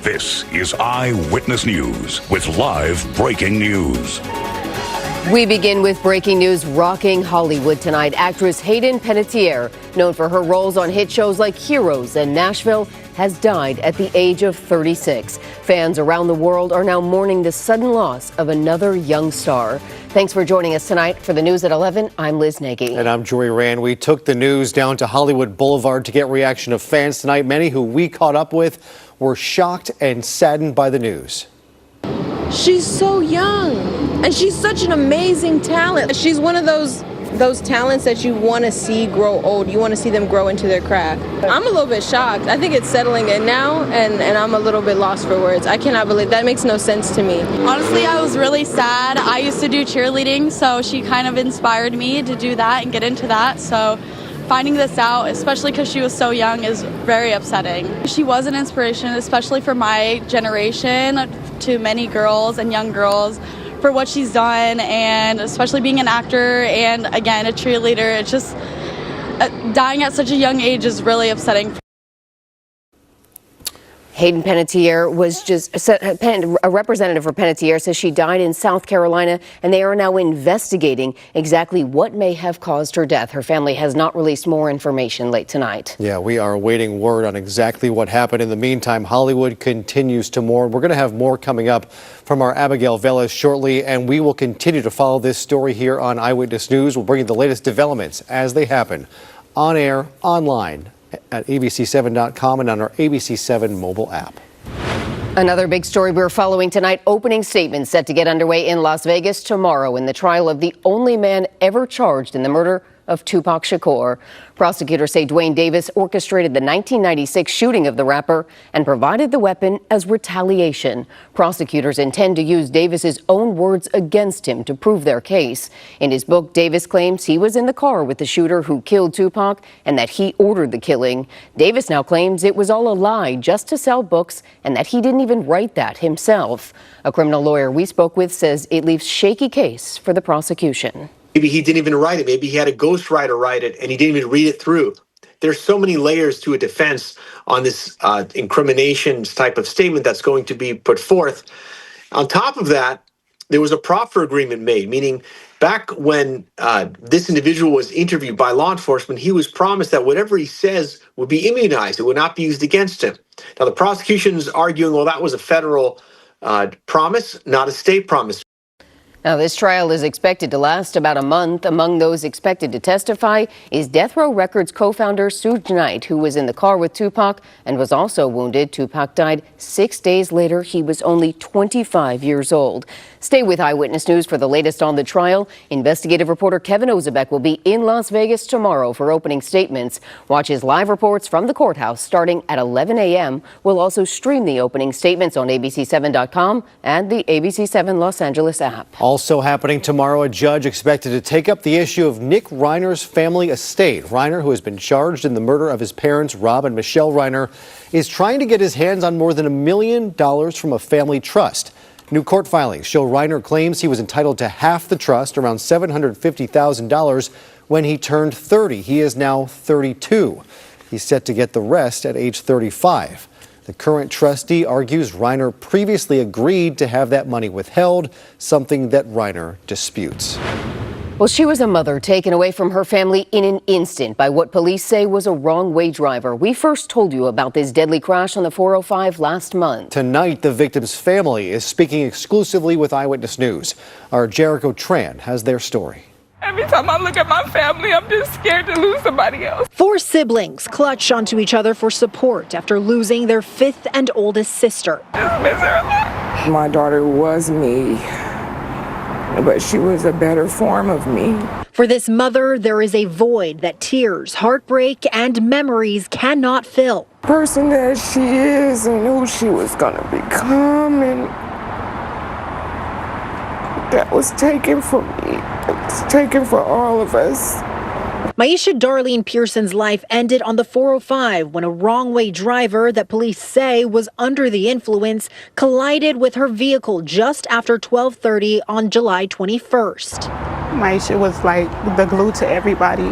This is Eyewitness News with live breaking news. We begin with breaking news rocking Hollywood tonight. Actress Hayden Panettiere, known for her roles on hit shows like Heroes and Nashville, has died at the age of 36. Fans around the world are now mourning the sudden loss of another young star. Thanks for joining us tonight. For the news at 11, I'm Liz Nagy. And I'm Joy Rand. We took the news down to Hollywood Boulevard to get reaction of fans tonight. Many who we caught up with were shocked and saddened by the news. She's so young, and she's such an amazing talent. She's one of those talents that you want to see grow old. You want to see them grow into their craft. I'm a little bit shocked. I think it's settling in now, and I'm a little bit lost for words. I cannot believe that. Makes no sense to me. Honestly, I was really sad. I used to do cheerleading, so she kind of inspired me to do that and get into that. So finding this out, especially because she was so young, is very upsetting. She was an inspiration, especially for my generation, to many girls and young girls, for what she's done, and especially being an actor and, again, a cheerleader. It's just dying at such a young age is really upsetting. Hayden Panettiere a representative for Panettiere says she died in South Carolina, and they are now investigating exactly what may have caused her death. Her family has not released more information late tonight. Yeah, we are awaiting word on exactly what happened. In the meantime, Hollywood continues to mourn. We're going to have more coming up from our Abigail Velez shortly, and we will continue to follow this story here on Eyewitness News. We'll bring you the latest developments as they happen, on air, online, at abc7.com and on our ABC7 mobile app. Another big story we're following tonight, opening statements set to get underway in Las Vegas tomorrow in the trial of the only man ever charged in the murder of Tupac Shakur. Prosecutors say Dwayne Davis orchestrated the 1996 shooting of the rapper and provided the weapon as retaliation. Prosecutors intend to use Davis's own words against him to prove their case. In his book, Davis claims he was in the car with the shooter who killed Tupac and that he ordered the killing. Davis now claims it was all a lie just to sell books and that he didn't even write that himself. A criminal lawyer we spoke with says it leaves shaky case for the prosecution. Maybe he didn't even write it. Maybe he had a ghostwriter write it and he didn't even read it through. There's so many layers to a defense on this incriminations type of statement that's going to be put forth. On top of that, there was a proffer agreement made, meaning back when this individual was interviewed by law enforcement, he was promised that whatever he says would be immunized. It would not be used against him. Now, the prosecution is arguing, well, that was a federal promise, not a state promise. Now, this trial is expected to last about a month. Among those expected to testify is Death Row Records co-founder Suge Knight, who was in the car with Tupac and was also wounded. Tupac died 6 days later. He was only 25 years old. Stay with Eyewitness News for the latest on the trial. Investigative reporter Kevin Ozebek will be in Las Vegas tomorrow for opening statements. Watch his live reports from the courthouse starting at 11 a.m. We'll also stream the opening statements on abc7.com and the ABC7 Los Angeles app. Also happening tomorrow, a judge expected to take up the issue of Nick Reiner's family estate. Reiner, who has been charged in the murder of his parents, Rob and Michelle Reiner, is trying to get his hands on more than $1 million from a family trust. New court filings show Reiner claims he was entitled to half the trust, around $750,000, when he turned 30. He is now 32. He's set to get the rest at age 35. The current trustee argues Reiner previously agreed to have that money withheld, something that Reiner disputes. Well, she was a mother taken away from her family in an instant by what police say was a wrong-way driver. We first told you about this deadly crash on the 405 last month. Tonight, the victim's family is speaking exclusively with Eyewitness News. Our Jericho Tran has their story. Every time I look at my family, I'm just scared to lose somebody else. 4 siblings clutch onto each other for support after losing their 5th and oldest sister. Just miss her a lot. My daughter was me, but she was a better form of me. For this mother, there is a void that tears, heartbreak, and memories cannot fill. The person that she is and who she was going to become, and that was taken from me. It was taken for all of us. Maisha Darlene Pearson's life ended on the 405 when a wrong-way driver that police say was under the influence collided with her vehicle just after 12:30 on July 21st. Maisha was like the glue to everybody,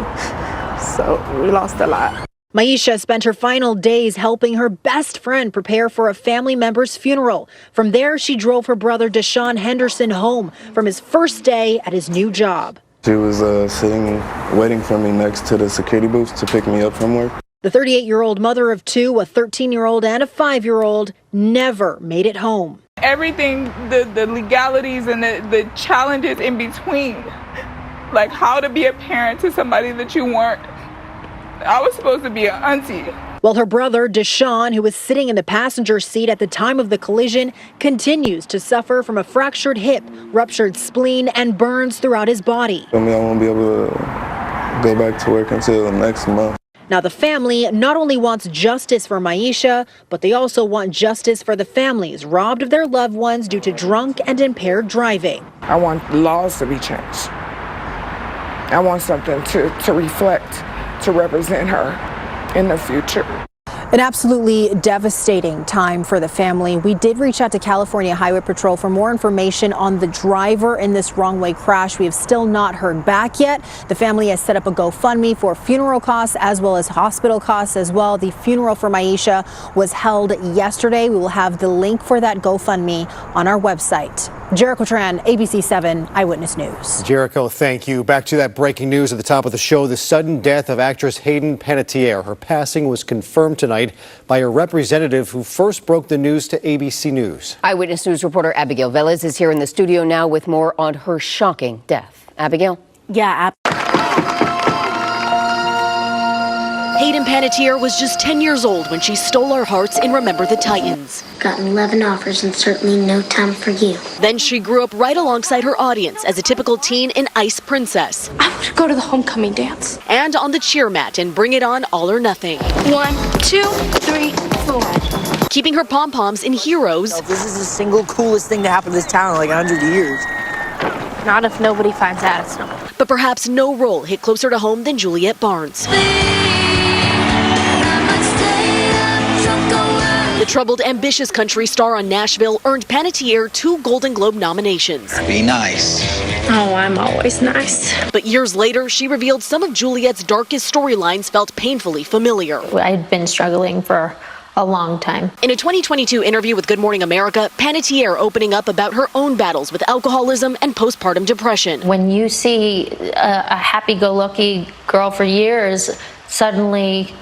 so we lost a lot. Maisha spent her final days helping her best friend prepare for a family member's funeral. From there, she drove her brother Deshaun Henderson home from his first day at his new job. She was sitting, waiting for me next to the security booth to pick me up from work. The 38-year-old mother of two, a 13-year-old and a 5-year-old, never made it home. Everything, the legalities and the challenges in between, like how to be a parent to somebody that you weren't. I was supposed to be an auntie. While her brother, Deshaun, who was sitting in the passenger seat at the time of the collision, continues to suffer from a fractured hip, ruptured spleen, and burns throughout his body. I won't be able to go back to work until next month. Now, the family not only wants justice for Maisha, but they also want justice for the families robbed of their loved ones due to drunk and impaired driving. I want laws to be changed. I want something to reflect, to represent her in the future. An absolutely devastating time for the family. We did reach out to California Highway Patrol for more information on the driver in this wrong-way crash. We have still not heard back yet. The family has set up a GoFundMe for funeral costs as well as hospital costs as well. The funeral for Maisha was held yesterday. We will have the link for that GoFundMe on our website. Jericho Tran, ABC7 Eyewitness News. Jericho, thank you. Back to that breaking news at the top of the show. The sudden death of actress Hayden Panettiere. Her passing was confirmed tonight by a representative who first broke the news to ABC News. Eyewitness News reporter Abigail Velez is here in the studio now with more on her shocking death. Abigail? Yeah. Hayden Panettiere was just 10 years old when she stole our hearts in Remember the Titans. Gotten 11 offers and certainly no time for you. Then she grew up right alongside her audience as a typical teen in Ice Princess. I want to go to the homecoming dance. And on the cheer mat and Bring It On All or Nothing. 1, 2, 3, 4. Keeping her pom-poms in Heroes. This is the single coolest thing to happen to this town in like 100 years. Not if nobody finds out it's not. But perhaps no role hit closer to home than Juliette Barnes. The troubled, ambitious country star on Nashville earned Panettiere 2 Golden Globe nominations. Be nice. Oh, I'm always nice. But years later, she revealed some of Juliette's darkest storylines felt painfully familiar. I'd been struggling for a long time. In a 2022 interview with Good Morning America, Panettiere opening up about her own battles with alcoholism and postpartum depression. When you see a happy-go-lucky girl for years suddenly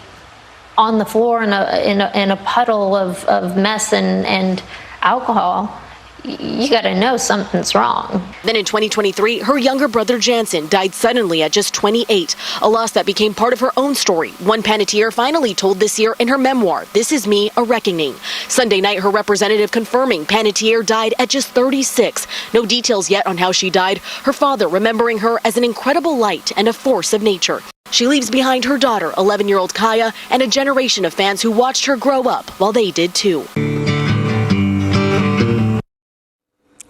on the floor in a puddle of mess and alcohol, you got to know something's wrong. Then in 2023, her younger brother Jansen died suddenly at just 28, a loss that became part of her own story, one Panettiere finally told this year in her memoir, This Is Me, A Reckoning. Sunday night, her representative confirming Panettiere died at just 36. No details yet on how she died, her father remembering her as an incredible light and a force of nature. She leaves behind her daughter, 11-year-old Kaya, and a generation of fans who watched her grow up while they did too.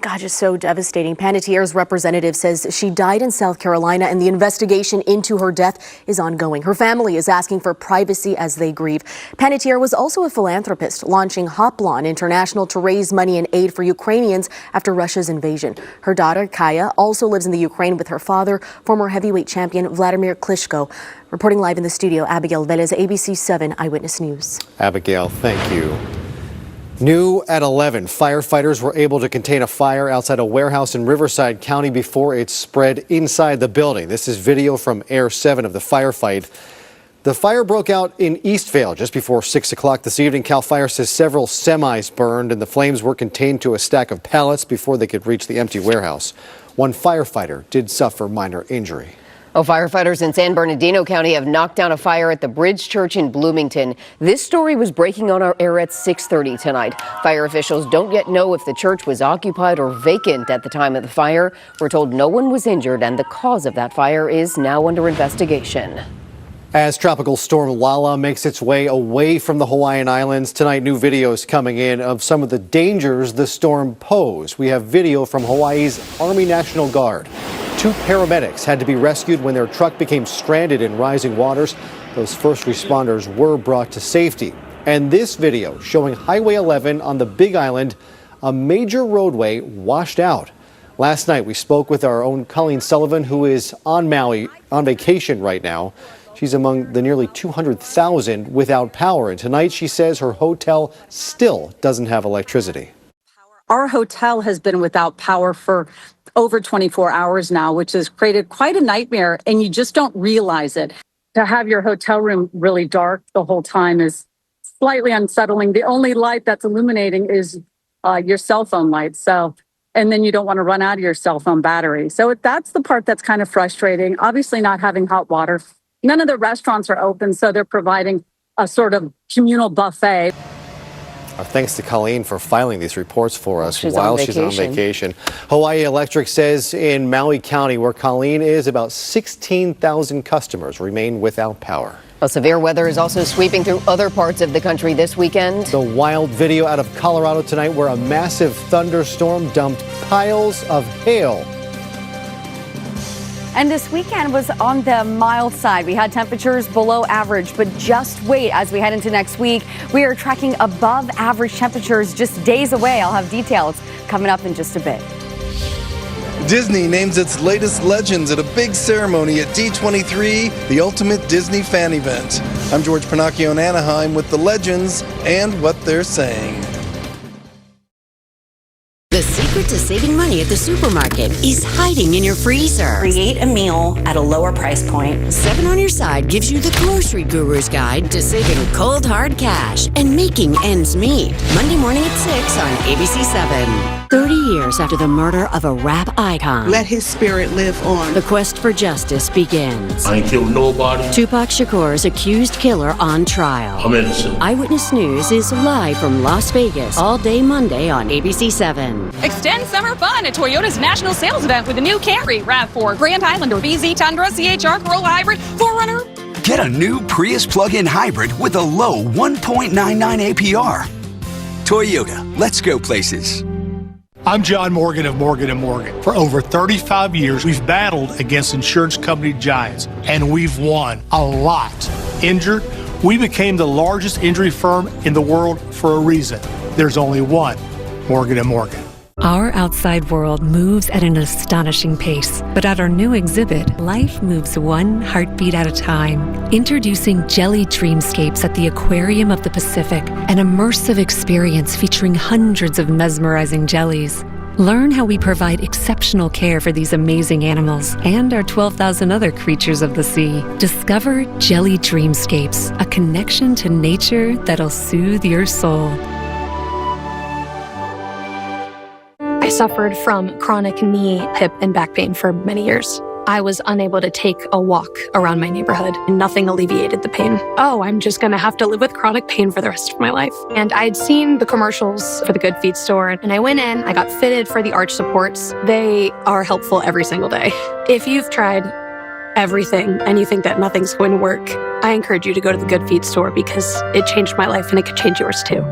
God, just so devastating. Panettiere's representative says she died in South Carolina and the investigation into her death is ongoing. Her family is asking for privacy as they grieve. Panettiere was also a philanthropist, launching Hoplon International to raise money and aid for Ukrainians after Russia's invasion. Her daughter, Kaya, also lives in the Ukraine with her father, former heavyweight champion Vladimir Klitschko. Reporting live in the studio, Abigail Velez, ABC7 Eyewitness News. Abigail, thank you. New at 11, firefighters were able to contain a fire outside a warehouse in Riverside County before it spread inside the building. This is video from Air 7 of the firefight. The fire broke out in Eastvale just before 6 o'clock this evening. CAL FIRE says several semis burned and the flames were contained to a stack of pallets before they could reach the empty warehouse. One firefighter did suffer minor injury. Firefighters in San Bernardino County have knocked down a fire at the Bridge Church in Bloomington. This story was breaking on our air at 6:30 tonight. Fire officials don't yet know if the church was occupied or vacant at the time of the fire. We're told no one was injured and the cause of that fire is now under investigation. As Tropical Storm Lala makes its way away from the Hawaiian Islands, tonight new videos coming in of some of the dangers the storm posed. We have video from Hawaii's Army National Guard. 2 paramedics had to be rescued when their truck became stranded in rising waters. Those first responders were brought to safety. And this video showing Highway 11 on the Big Island, a major roadway washed out. Last night we spoke with our own Colleen Sullivan, who is on Maui on vacation right now. She's among the nearly 200,000 without power. And tonight, she says her hotel still doesn't have electricity. Our hotel has been without power for over 24 hours now, which has created quite a nightmare, and you just don't realize it. To have your hotel room really dark the whole time is slightly unsettling. The only light that's illuminating is your cell phone light. And then you don't want to run out of your cell phone battery. So that's the part that's kind of frustrating. Obviously not having hot water. None of the restaurants are open, so they're providing a sort of communal buffet. Our thanks to Colleen for filing these reports for us while she's on vacation. Hawaii Electric says in Maui County, where Colleen is, about 16,000 customers remain without power. Well, severe weather is also sweeping through other parts of the country this weekend. The wild video out of Colorado tonight where a massive thunderstorm dumped piles of hail. And this weekend was on the mild side. We had temperatures below average, but just wait as we head into next week. We are tracking above average temperatures just days away. I'll have details coming up in just a bit. Disney names its latest legends at a big ceremony at D23, the ultimate Disney fan event. I'm George Pinocchio in Anaheim with the legends and what they're saying. The secret to saving money at the supermarket is hiding in your freezer. Create a meal at a lower price point. 7 on Your Side gives you the grocery guru's guide to saving cold hard cash and making ends meet. Monday morning at 6 on ABC 7. 30 years after the murder of a rap icon, let his spirit live on. The quest for justice begins. I ain't killed nobody. Tupac Shakur's accused killer on trial. I'm innocent. Eyewitness News is live from Las Vegas all day Monday on ABC 7. Extend summer fun at Toyota's national sales event with the new Camry, RAV4, Grand Highlander, BZ, Tundra, CHR, Corolla Hybrid, 4Runner. Get a new Prius plug-in hybrid with a low 1.99 APR. Toyota, let's go places. I'm John Morgan of Morgan & Morgan. For over 35 years, we've battled against insurance company giants, and we've won a lot. Injured? We became the largest injury firm in the world for a reason. There's only one Morgan & Morgan. Our outside world moves at an astonishing pace, but at our new exhibit, life moves one heartbeat at a time. Introducing Jelly Dreamscapes at the Aquarium of the Pacific, an immersive experience featuring hundreds of mesmerizing jellies. Learn how we provide exceptional care for these amazing animals and our 12,000 other creatures of the sea. Discover Jelly Dreamscapes, a connection to nature that'll soothe your soul. I suffered from chronic knee, hip, and back pain for many years. I was unable to take a walk around my neighborhood, and nothing alleviated the pain. Oh, I'm just gonna have to live with chronic pain for the rest of my life. And I'd seen the commercials for the Good Feet store, and I went in, I got fitted for the arch supports. They are helpful every single day. If you've tried everything and you think that nothing's going to work, I encourage you to go to the Good Feet store because it changed my life and it could change yours too.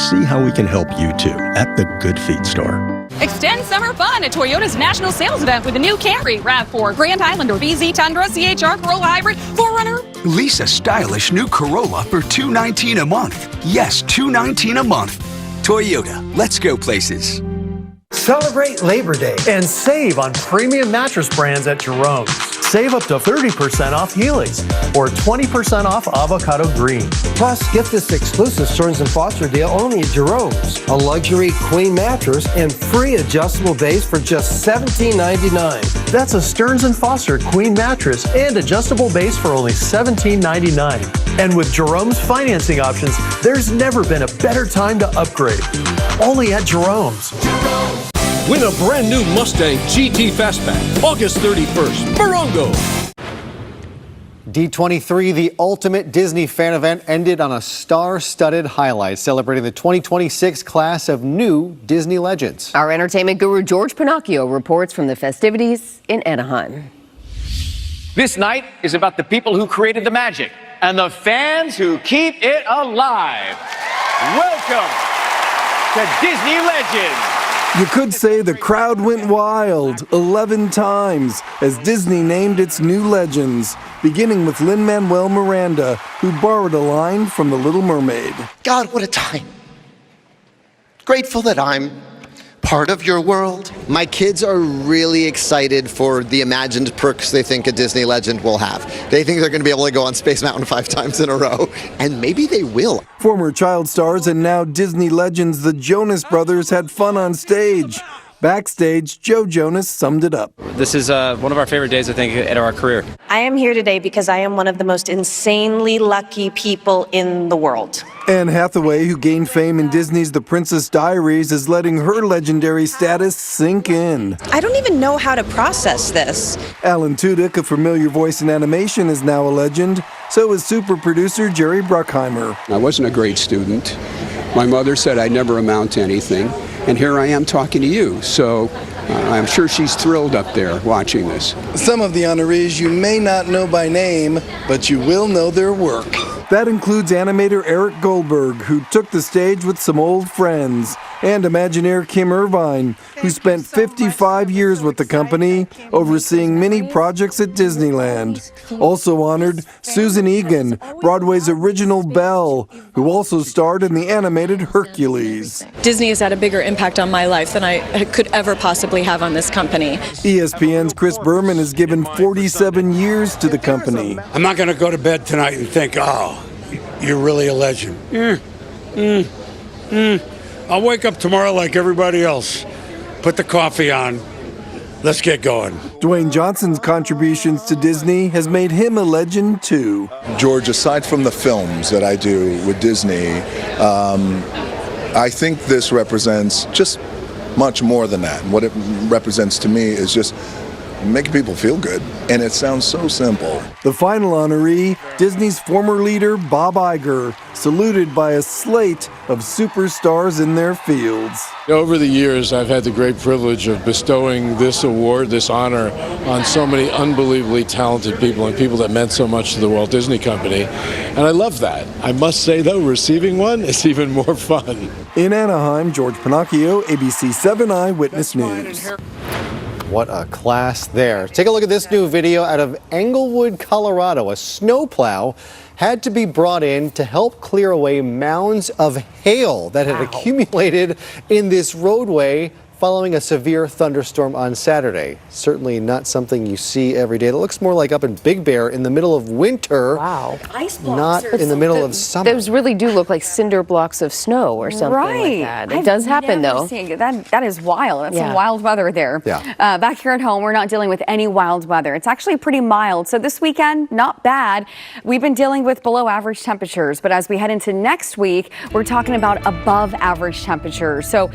See how we can help you too at the Good Feet store. Extend summer fun at Toyota's national sales event with the new Camry, RAV4, Grand Highlander, BZ, Tundra, CHR, Corolla Hybrid, 4Runner. Lease a stylish new Corolla for $219 a month. Yes, $219 a month. Toyota, let's go places. Celebrate Labor Day and save on premium mattress brands at Jerome's. Save up to 30% off Helix or 20% off Avocado Green. Plus, get this exclusive Stearns & Foster deal only at Jerome's. A luxury queen mattress and free adjustable base for just $17.99. That's a Stearns & Foster queen mattress and adjustable base for only $17.99. And with Jerome's financing options, there's never been a better time to upgrade. Only at Jerome's. Win a brand new Mustang GT Fastback, August 31st, Morongo. D23, the ultimate Disney fan event, ended on a star-studded highlight celebrating the 2026 class of new Disney legends. Our entertainment guru George Pinocchio reports from the festivities in Anaheim. This night is about the people who created the magic and the fans who keep it alive. Welcome to Disney Legends. You could say the crowd went wild 11 times as Disney named its new legends, beginning with Lin-Manuel Miranda, who borrowed a line from The Little Mermaid. God, what a time. Grateful that I'm part of your world? My kids are really excited for the imagined perks they think a Disney legend will have. They think they're going to be able to go on Space Mountain 5 times in a row, and maybe they will. Former child stars and now Disney legends, the Jonas Brothers, had fun on stage. Backstage, Joe Jonas summed it up. This is one of our favorite days, I think, in our career. I am here today because I am one of the most insanely lucky people in the world. Anne Hathaway, who gained fame in Disney's The Princess Diaries, is letting her legendary status sink in. I don't even know how to process this. Alan Tudyk, a familiar voice in animation, is now a legend. So is super producer Jerry Bruckheimer. I wasn't a great student. My mother said I'd never amount to anything. And here I am talking to you, so I'm sure she's thrilled up there watching this. Some of the honorees you may not know by name, but you will know their work. That includes animator Eric Goldberg, who took the stage with some old friends, and Imagineer Kim Irvine, who spent 55 years with the company, overseeing many projects at Disneyland. Also honored, Susan Egan, Broadway's original Belle, who also starred in the animated Hercules. Disney has had a bigger impact on my life than I could ever possibly have on this company. ESPN's Chris Berman has given 47 years to the company. I'm not going to go to bed tonight and think, oh, you're really a legend. I'll wake up tomorrow like everybody else. Put the coffee on. Let's get going. Dwayne Johnson's contributions to Disney has made him a legend too. George, aside from the films that I do with Disney, I think this represents just much more than that. What it represents to me is just making people feel good, and it sounds so simple. The final honoree, Disney's former leader Bob Iger, saluted by a slate of superstars in their fields. Over the years, I've had the great privilege of bestowing this award, this honor, on so many unbelievably talented people and people that meant so much to the Walt Disney Company, and I love that. I must say, though, receiving one is even more fun. In Anaheim, George Pinocchio, ABC 7 Eyewitness News. What a class there. Take a look at this new video out of Englewood, Colorado. A snowplow had to be brought in to help clear away mounds of hail that had accumulated in this roadway following a severe thunderstorm on Saturday. Certainly not something you see every day. It looks more like up in Big Bear in the middle of winter. Wow. Ice blocks. Not in the middle of summer. Those really do look like cinder blocks of snow or something like that. It does happen, though. That is wild. That's some wild weather there. Yeah. Back here at home, we're not dealing with any wild weather. It's actually pretty mild. So this weekend, not bad. We've been dealing with below average temperatures, but as we head into next week, we're talking about above average temperatures. So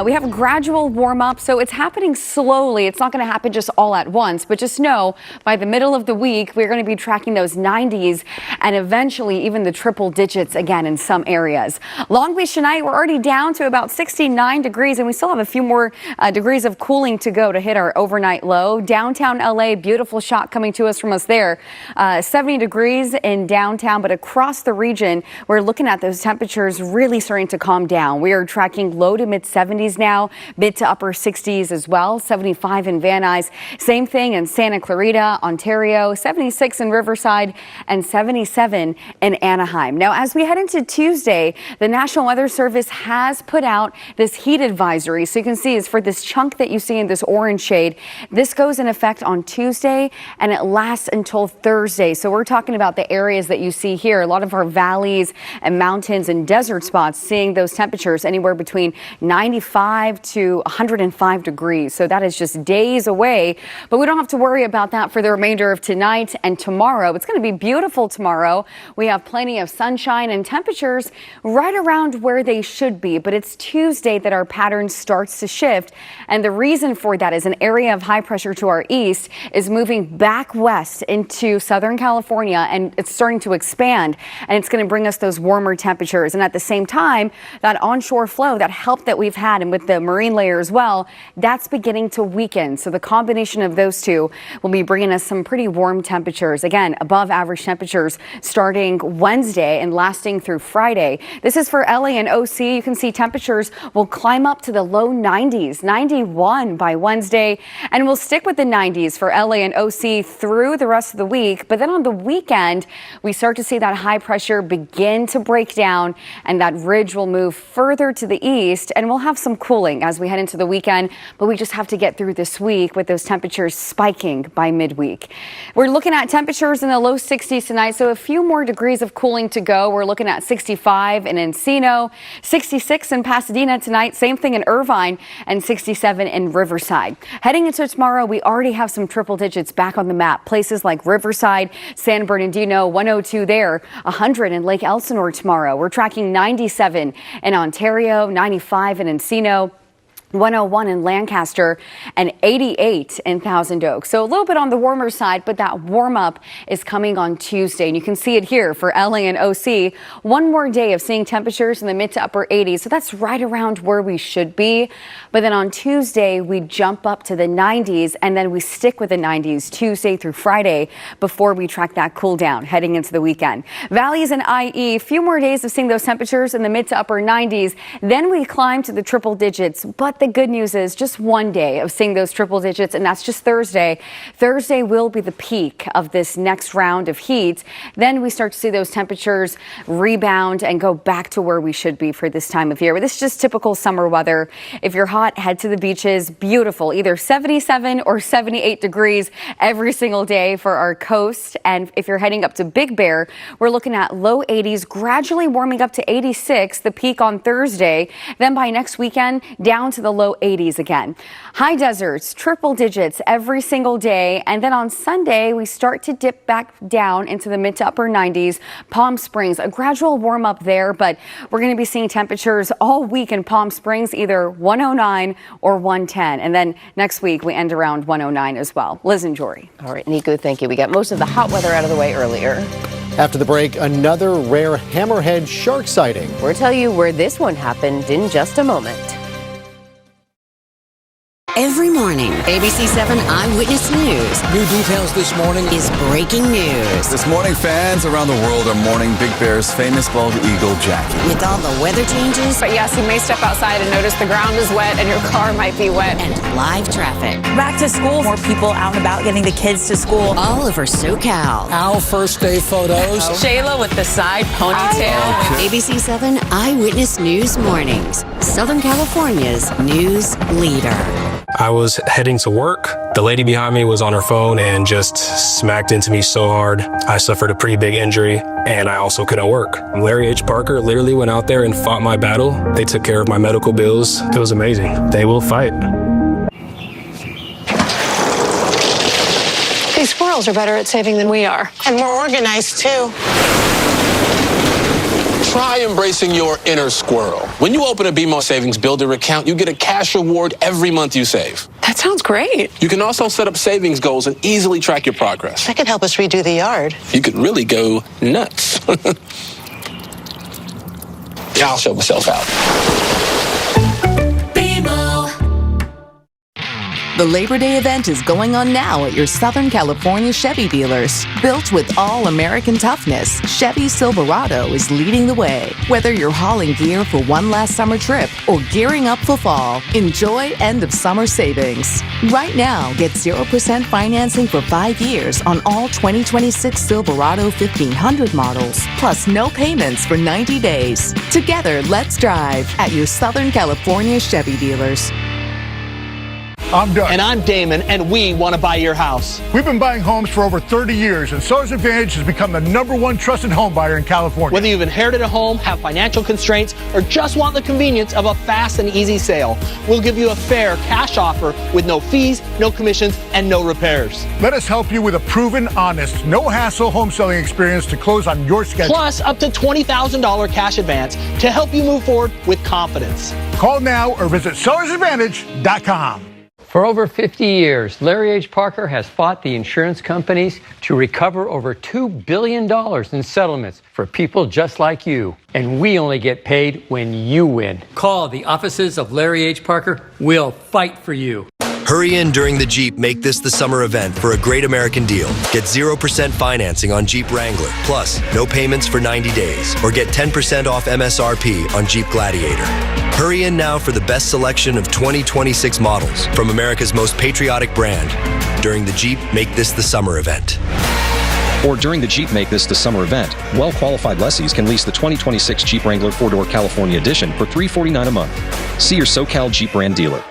we have a gradual warm up. So it's happening slowly. It's not going to happen just all at once, but just know by the middle of the week, we're going to be tracking those 90s and eventually even the triple digits again in some areas. Long Beach tonight, we're already down to about 69 degrees and we still have a few more degrees of cooling to go to hit our overnight low. Downtown LA, beautiful shot coming to us from us there. 70 degrees in downtown, but across the region, we're looking at those temperatures really starting to calm down. We are tracking low to mid 70s now, mid to upper 60s as well, 75 in Van Nuys. Same thing in Santa Clarita, Ontario, 76 in Riverside, and 77 in Anaheim. Now, as we head into Tuesday, the National Weather Service has put out this heat advisory. So you can see it's for this chunk that you see in this orange shade. This goes in effect on Tuesday, and it lasts until Thursday. So we're talking about the areas that you see here, a lot of our valleys and mountains and desert spots, seeing those temperatures anywhere between 95 to 105 degrees. So that is just days away, but we don't have to worry about that for the remainder of tonight and tomorrow. It's going to be beautiful tomorrow. We have plenty of sunshine and temperatures right around where they should be, but it's Tuesday that our pattern starts to shift. And the reason for that is an area of high pressure to our east is moving back west into Southern California, and it's starting to expand, and it's going to bring us those warmer temperatures. And at the same time, that onshore flow, that help that we've had, and with the marine layer as well, that's beginning to weaken. So the combination of those two will be bringing us some pretty warm temperatures. Again, above average temperatures starting Wednesday and lasting through Friday. This is for LA and OC. You can see temperatures will climb up to the low 90s, 91 by Wednesday, and we'll stick with the 90s for LA and OC through the rest of the week. But then on the weekend, we start to see that high pressure begin to break down, and that ridge will move further to the east, and we'll have some cooling as we head into the weekend, but we just have to get through this week with those temperatures spiking by midweek. We're looking at temperatures in the low 60s tonight, so a few more degrees of cooling to go. We're looking at 65 in Encino, 66 in Pasadena tonight, same thing in Irvine, and 67 in Riverside. Heading into tomorrow, we already have some triple digits back on the map. Places like Riverside, San Bernardino, 102 there, 100 in Lake Elsinore tomorrow. We're tracking 97 in Ontario, 95 in Encino, 101 in Lancaster, and 88 in Thousand Oaks. So a little bit on the warmer side, but that warm up is coming on Tuesday. And you can see it here for LA and OC. One more day of seeing temperatures in the mid to upper 80s. So that's right around where we should be. But then on Tuesday, we jump up to the 90s, and then we stick with the 90s Tuesday through Friday before we track that cool down heading into the weekend. Valleys and IE, a few more days of seeing those temperatures in the mid to upper 90s. Then we climb to the triple digits. But the good news is just one day of seeing those triple digits, and that's just Thursday. Thursday will be the peak of this next round of heat. Then we start to see those temperatures rebound and go back to where we should be for this time of year. But this is just typical summer weather. If you're hot, head to the beaches. Beautiful, either 77 or 78 degrees every single day for our coast. And if you're heading up to Big Bear, we're looking at low 80s, gradually warming up to 86, the peak on Thursday. Then by next weekend, down to the low 80s again. High deserts, triple digits every single day. And then on Sunday, we start to dip back down into the mid to upper 90s. Palm Springs, a gradual warm up there, but we're going to be seeing temperatures all week in Palm Springs, either 109 or 110. And then next week, we end around 109 as well. Liz and Jory. All right, Nico, thank you. We got most of the hot weather out of the way earlier. After the break, another rare hammerhead shark sighting. We'll tell you where this one happened in just a moment. Every morning, ABC 7 Eyewitness News. New details this morning is breaking news. This morning, fans around the world are mourning Big Bear's famous bald eagle, Jackie. With all the weather changes. But yes, you may step outside and notice the ground is wet and your car might be wet. And live traffic. Back to school, more people out and about getting the kids to school. All over SoCal. Our first day photos. Shayla with the side ponytail. ABC 7 Eyewitness News Mornings. Southern California's news leader. I was heading to work. The lady behind me was on her phone and just smacked into me so hard. I suffered a pretty big injury, and I also couldn't work. Larry H. Parker literally went out there and fought my battle. They took care of my medical bills. It was amazing. They will fight. These squirrels are better at saving than we are, and more organized, too. Try embracing your inner squirrel. When you open a BMO Savings Builder account, you get a cash reward every month you save. That sounds great. You can also set up savings goals and easily track your progress. That could help us redo the yard. You could really go nuts. I'll show myself out. The Labor Day event is going on now at your Southern California Chevy dealers. Built with all-American toughness, Chevy Silverado is leading the way. Whether you're hauling gear for one last summer trip or gearing up for fall, enjoy end-of-summer savings. Right now, get 0% financing for 5 years on all 2026 Silverado 1500 models, plus no payments for 90 days. Together, let's drive at your Southern California Chevy dealers. I'm Doug. And I'm Damon, and we want to buy your house. We've been buying homes for over 30 years, and Sellers Advantage has become the #1 trusted home buyer in California. Whether you've inherited a home, have financial constraints, or just want the convenience of a fast and easy sale, we'll give you a fair cash offer with no fees, no commissions, and no repairs. Let us help you with a proven, honest, no-hassle home selling experience to close on your schedule. Plus, up to $20,000 cash advance to help you move forward with confidence. Call now or visit sellersadvantage.com. For over 50 years, Larry H. Parker has fought the insurance companies to recover over $2 billion in settlements for people just like you. And we only get paid when you win. Call the offices of Larry H. Parker. We'll fight for you. Hurry in during the Jeep Make This the Summer event for a great American deal. Get 0% financing on Jeep Wrangler, plus no payments for 90 days, or get 10% off MSRP on Jeep Gladiator. Hurry in now for the best selection of 2026 models from America's most patriotic brand during the Jeep Make This the Summer event. Or during the Jeep Make This the Summer event, well-qualified lessees can lease the 2026 Jeep Wrangler 4-door California Edition for $349 a month. See your SoCal Jeep brand dealer.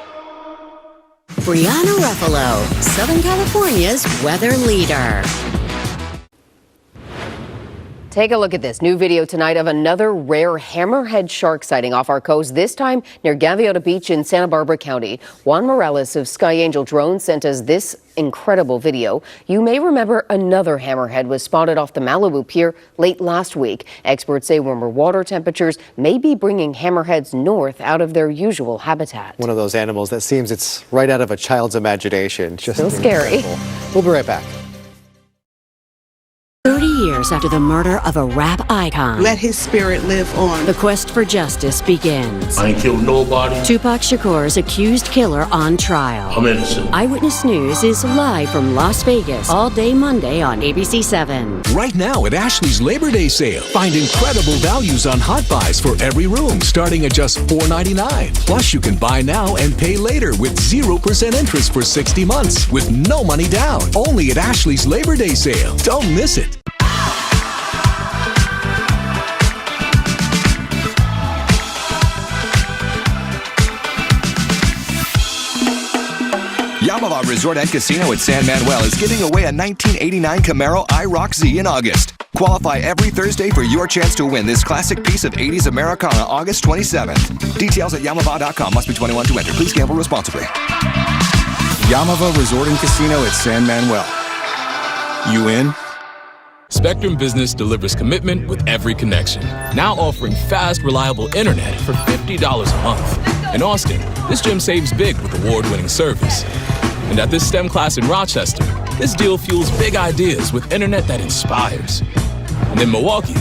Brianna Ruffalo, Southern California's weather leader. Take a look at this new video tonight of another rare hammerhead shark sighting off our coast, this time near Gaviota Beach in Santa Barbara County. Juan Morales of Sky Angel Drones sent us this incredible video. You may remember another hammerhead was spotted off the Malibu Pier late last week. Experts say warmer water temperatures may be bringing hammerheads north out of their usual habitat. One of those animals that seems it's right out of a child's imagination. Just so scary. We'll be right back. 30 years after the murder of a rap icon, Let his spirit live on. the quest for justice begins. I ain't killed nobody. Tupac Shakur's accused killer on trial. I'm innocent. Eyewitness News is live from Las Vegas all day Monday on ABC-7. Right now at Ashley's Labor Day sale, find incredible values on hot buys for every room starting at just $4.99. Plus, you can buy now and pay later with 0% interest for 60 months with no money down. Only at Ashley's Labor Day sale. Don't miss it. Yamava Resort and Casino at San Manuel is giving away a 1989 Camaro IROC Z in August. Qualify every Thursday for your chance to win this classic piece of 80s Americana August 27th. Details at Yamava.com. Must be 21 to enter. Please gamble responsibly. Yamava Resort and Casino at San Manuel. You in? Spectrum Business delivers commitment with every connection. Now offering fast, reliable internet for $50 a month. In Austin, this gym saves big with award-winning service. And at this STEM class in Rochester, this deal fuels big ideas with internet that inspires. And in Milwaukee,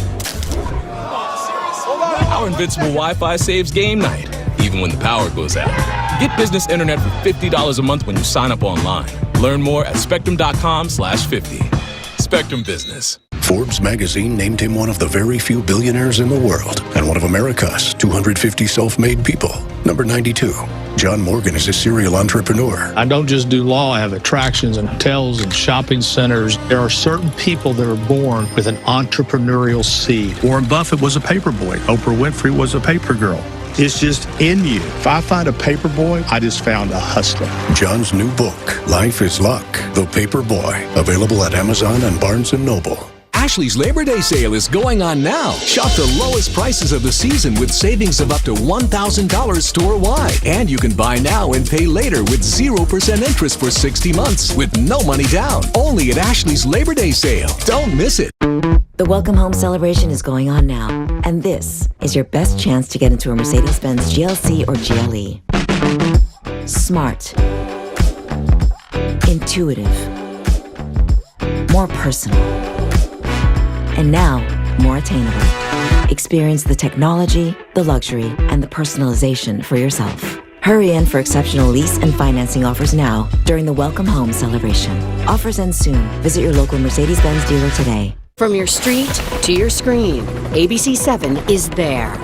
our invincible Wi-Fi saves game night, even when the power goes out. Get business internet for $50 a month when you sign up online. Learn more at spectrum.com/50. Spectrum Business. Forbes magazine named him one of the very few billionaires in the world and one of America's 250 self-made people. Number 92. John Morgan is a serial entrepreneur. I don't just do law, I have attractions and hotels and shopping centers. There are certain people that are born with an entrepreneurial seed. Warren Buffett was a paper boy. Oprah Winfrey was a paper girl. It's just in you. If I find a paper boy, I just found a hustler. John's new book, Life is Luck, The Paper Boy, available at Amazon and Barnes & Noble. Ashley's Labor Day sale is going on now. Shop the lowest prices of the season with savings of up to $1,000 store-wide. And you can buy now and pay later with 0% interest for 60 months with no money down. Only at Ashley's Labor Day sale. Don't miss it. The Welcome Home celebration is going on now, and this is your best chance to get into a Mercedes-Benz GLC or GLE. Smart, intuitive, more personal, and now more attainable. Experience the technology, the luxury, and the personalization for yourself. Hurry in for exceptional lease and financing offers now during the Welcome Home celebration. Offers end soon. Visit your local Mercedes-Benz dealer today. From your street to your screen, ABC7 is there.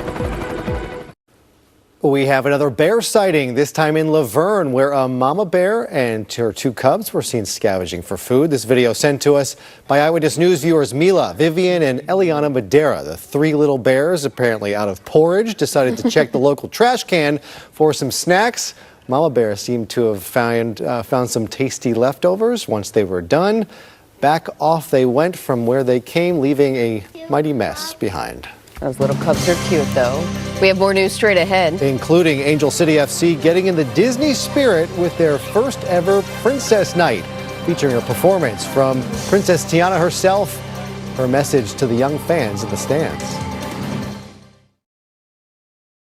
We have another bear sighting, this time in Laverne, where a mama bear and her two cubs were seen scavenging for food. This video sent to us by Eyewitness News viewers Mila, Vivian, and Eliana Madera. The three little bears, apparently out of porridge, decided to check the local trash can for some snacks. Mama bear seemed to have found some tasty leftovers. Once they were done, back off they went from where they came, leaving a mighty mess behind. Those little cubs are cute, though. We have more news straight ahead. Including Angel City FC getting in the Disney spirit with their first ever Princess Night, featuring a performance from Princess Tiana herself, her message to the young fans in the stands.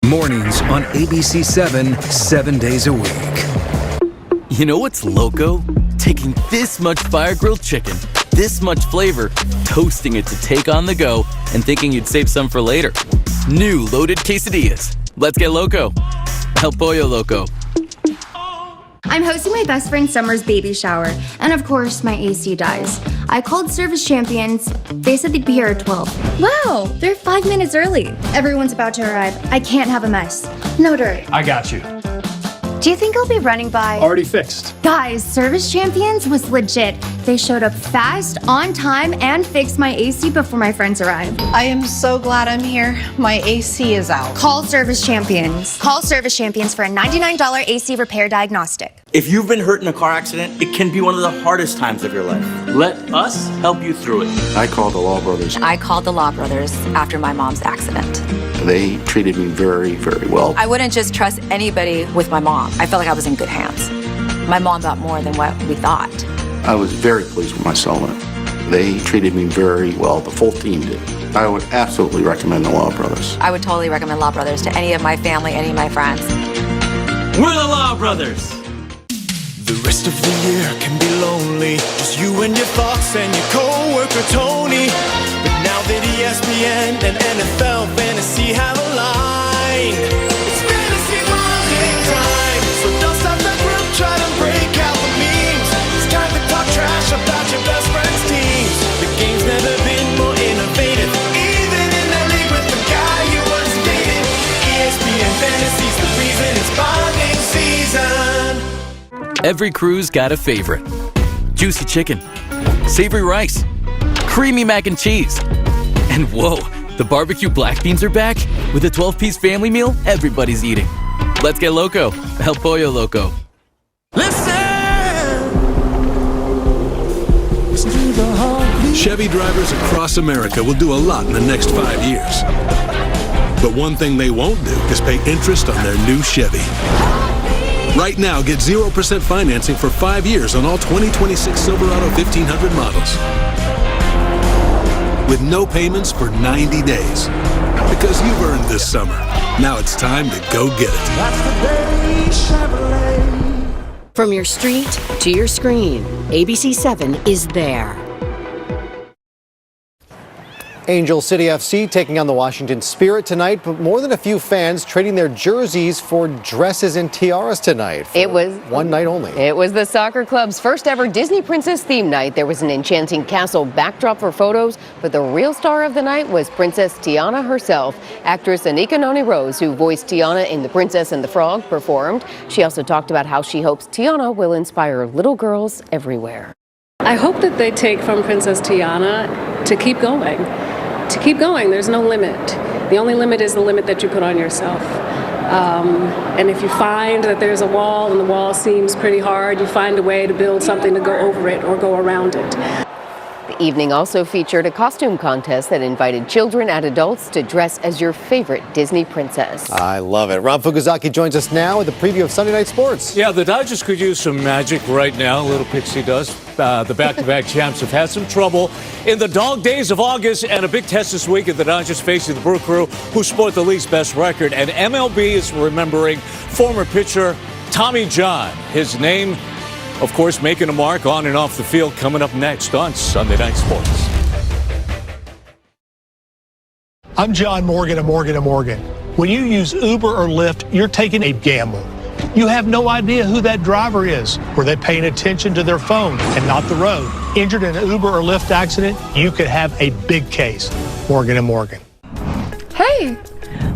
Mornings on ABC7, 7 days a week. You know what's loco? Taking this much fire-grilled chicken, this much flavor, toasting it to take on the go, and thinking you'd save some for later. New loaded quesadillas. Let's get loco. El Pollo Loco. I'm hosting my best friend Summer's baby shower, and of course, my AC dies. I called Service Champions. They said they'd be here at 12. Wow, they're 5 minutes early. Everyone's about to arrive. I can't have a mess. No dirt. I got you. Do you think I'll be running by? Already fixed. Guys, Service Champions was legit. They showed up fast, on time, and fixed my AC before my friends arrived. I am so glad I'm here. My AC is out. Call Service Champions. Call Service Champions for a $99 AC repair diagnostic. If you've been hurt in a car accident, it can be one of the hardest times of your life. Let us help you through it. I called the Law Brothers. I called the Law Brothers after my mom's accident. They treated me very, very well. I wouldn't just trust anybody with my mom. I felt like I was in good hands. My mom got more than what we thought. I was very pleased with my settlement. They treated me very well. The full team did. I would absolutely recommend the Law Brothers. I would totally recommend Law Brothers to any of my family, any of my friends. We're the Law Brothers. The rest of the year can be lonely, just you and your thoughts and your co-worker Tony. But now that ESPN and NFL Fantasy have aligned, it's fantasy bonding time. So dust off that group, try to break out the memes. It's time to talk trash about your best friend's teams. The game's never been more innovative, even in the league with the guy you once dated. ESPN Fantasy's the reason it's bonding season. Every crew's got a favorite. Juicy chicken, savory rice, creamy mac and cheese. And whoa, the barbecue black beans are back. With a 12-piece family meal, everybody's eating. Let's get loco. El Pollo Loco. Chevy drivers across America will do a lot in the next 5 years. But one thing they won't do is pay interest on their new Chevy. Right now, get 0% financing for 5 years on all 2026 Silverado 1500 models. With no payments for 90 days. Because you've earned this summer. Now it's time to go get it. That's the day Chevrolet. From your street to your screen, ABC7 is there. Angel City FC taking on the Washington Spirit tonight, but more than a few fans trading their jerseys for dresses and tiaras tonight. It was one night only. It was the soccer club's first ever Disney Princess theme night. There was an enchanting castle backdrop for photos, but the real star of the night was Princess Tiana herself. Actress Anika Noni Rose, who voiced Tiana in The Princess and the Frog, performed. She also talked about how she hopes Tiana will inspire little girls everywhere. I hope that they take from Princess Tiana to keep going. To keep going, there's no limit. The only limit is the limit that you put on yourself. And if you find that there's a wall and the wall seems pretty hard, you find a way to build something to go over it or go around it. The evening also featured a costume contest that invited children and adults to dress as your favorite Disney princess. I love it. Rob Fukuzaki joins us now with a preview of Sunday Night Sports. Yeah, the Dodgers could use some magic right now. Little Pixie does. The back-to-back champs have had some trouble in the dog days of August, and a big test this week of the Dodgers facing the Brew Crew, who sport the league's best record. And MLB is remembering former pitcher Tommy John. His name, of course, making a mark on and off the field, coming up next on Sunday Night Sports. I'm John Morgan of Morgan & Morgan. When you use Uber or Lyft, you're taking a gamble. You have no idea who that driver is. Were they paying attention to their phone and not the road? Injured in an Uber or Lyft accident, you could have a big case. Morgan & Morgan. Hey,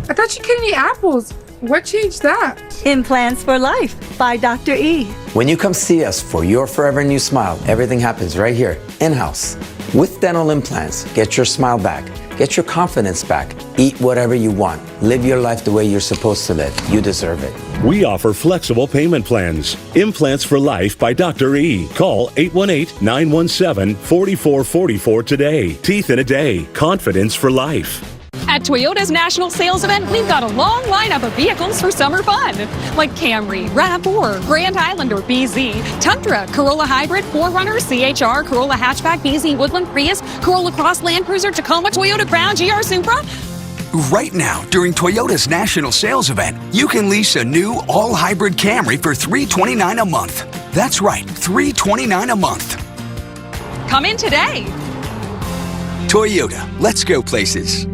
I thought you couldn't eat apples. What changed that? Implants for Life by Dr. E. When you come see us for your forever new smile, everything happens right here, in-house. With dental implants, get your smile back. Get your confidence back. Eat whatever you want. Live your life the way you're supposed to live. You deserve it. We offer flexible payment plans. Implants for Life by Dr. E. Call 818-917-4444 today. Teeth in a day. Confidence for life. At Toyota's national sales event, we've got a long lineup of vehicles for summer fun, like Camry, RAV4, Grand Highlander, BZ, Tundra, Corolla Hybrid, 4Runner, CHR, Corolla Hatchback, BZ, Woodland, Prius, Corolla Cross, Land Cruiser, Tacoma, Toyota Crown, GR Supra. Right now, during Toyota's national sales event, you can lease a new all-hybrid Camry for $329 a month. That's right, $329 a month. Come in today. Toyota, let's go places.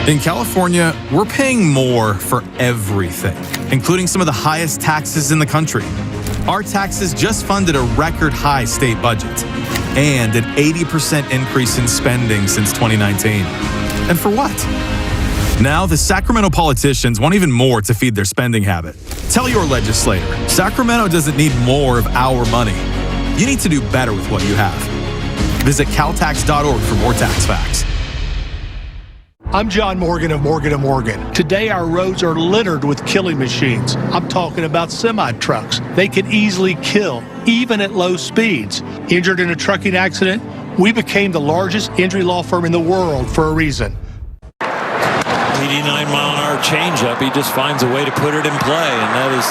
In California, we're paying more for everything, including some of the highest taxes in the country. Our taxes just funded a record high state budget and an 80% increase in spending since 2019. And for what? Now, the Sacramento politicians want even more to feed their spending habit. Tell your legislator, Sacramento doesn't need more of our money. You need to do better with what you have. Visit caltax.org for more tax facts. I'm John Morgan of Morgan & Morgan. Today, our roads are littered with killing machines. I'm talking about semi-trucks. They can easily kill, even at low speeds. Injured in a trucking accident, we became the largest injury law firm in the world for a reason. 89-mile-an-hour changeup. He just finds a way to put it in play, and that is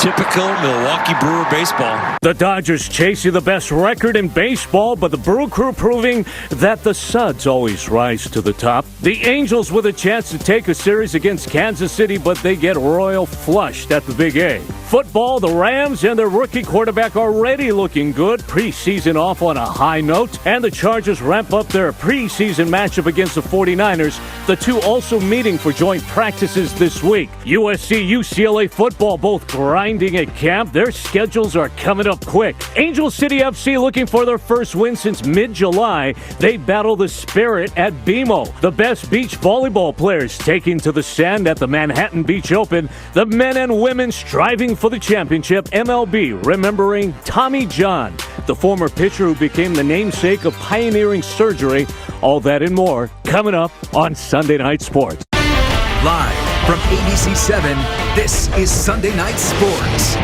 typical Milwaukee Brewer baseball. The Dodgers chasing the best record in baseball, but the Brew Crew proving that the Suds always rise to the top. The Angels with a chance to take a series against Kansas City, but they get royal flushed at the Big A. Football, the Rams and their rookie quarterback already looking good. Preseason off on a high note, and the Chargers ramp up their preseason matchup against the 49ers. The two also meeting for joint practices this week. USC, UCLA football both grinding at camp. Their schedules are coming up quick. Angel City FC looking for their first win since mid-July. They battle the Spirit at BMO. The best beach volleyball players taking to the sand at the Manhattan Beach Open. The men and women striving for the championship. MLB remembering Tommy John, the former pitcher who became the namesake of pioneering surgery. All that and more coming up on Sunday Night Sports. Live from ABC-7, this is Sunday Night Sports.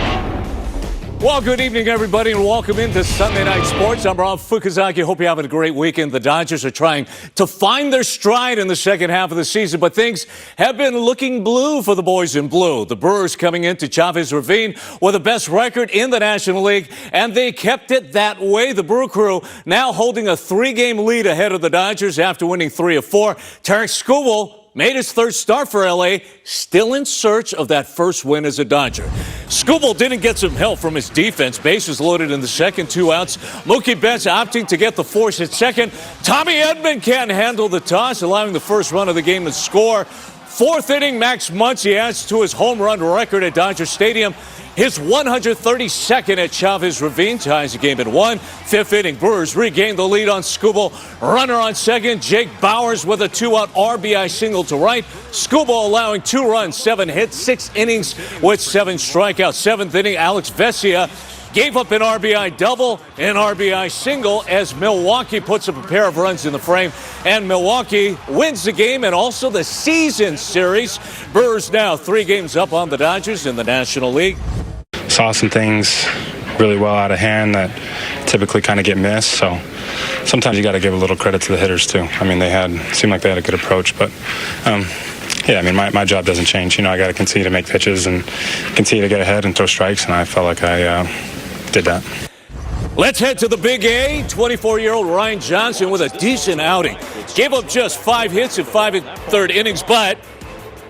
Well, good evening, everybody, and welcome into Sunday Night Sports. I'm Rob Fukuzaki. Hope you're having a great weekend. The Dodgers are trying to find their stride in the second half of the season, but things have been looking blue for the boys in blue. The Brewers coming into Chavez Ravine with the best record in the National League, and they kept it that way. The Brew Crew now holding a 3-game lead ahead of the Dodgers after winning 3 of 4. Tarek Skubal made his third start for L.A., still in search of that first win as a Dodger. Skubal didn't get some help from his defense. Bases loaded in the second, 2 outs. Mookie Betts opting to get the force at second. Tommy Edman can't handle the toss, allowing the first run of the game to score. 4th inning, Max Muncy adds to his home run record at Dodger Stadium. His 132nd at Chavez Ravine ties the game at 1. 5th inning, Brewers regain the lead on Skubal. Runner on second, Jake Bauers with a 2-out RBI single to right. Skubal allowing 2 runs, 7 hits, 6 innings with 7 strikeouts. 7th inning, Alex Vesia gave up an RBI double, an RBI single as Milwaukee puts up a pair of runs in the frame. And Milwaukee wins the game and also the season series. Brewers now 3 games up on the Dodgers in the National League. Saw some things really well out of hand that typically kind of get missed. So sometimes you got to give a little credit to the hitters too. I mean, seemed like they had a good approach, but yeah, I mean, my job doesn't change. You know, I got to continue to make pitches and continue to get ahead and throw strikes, and I felt like I did that. Let's head to the Big A. 24-year-old Ryan Johnson with a decent outing. Gave up just 5 hits in 5 1/3 innings, but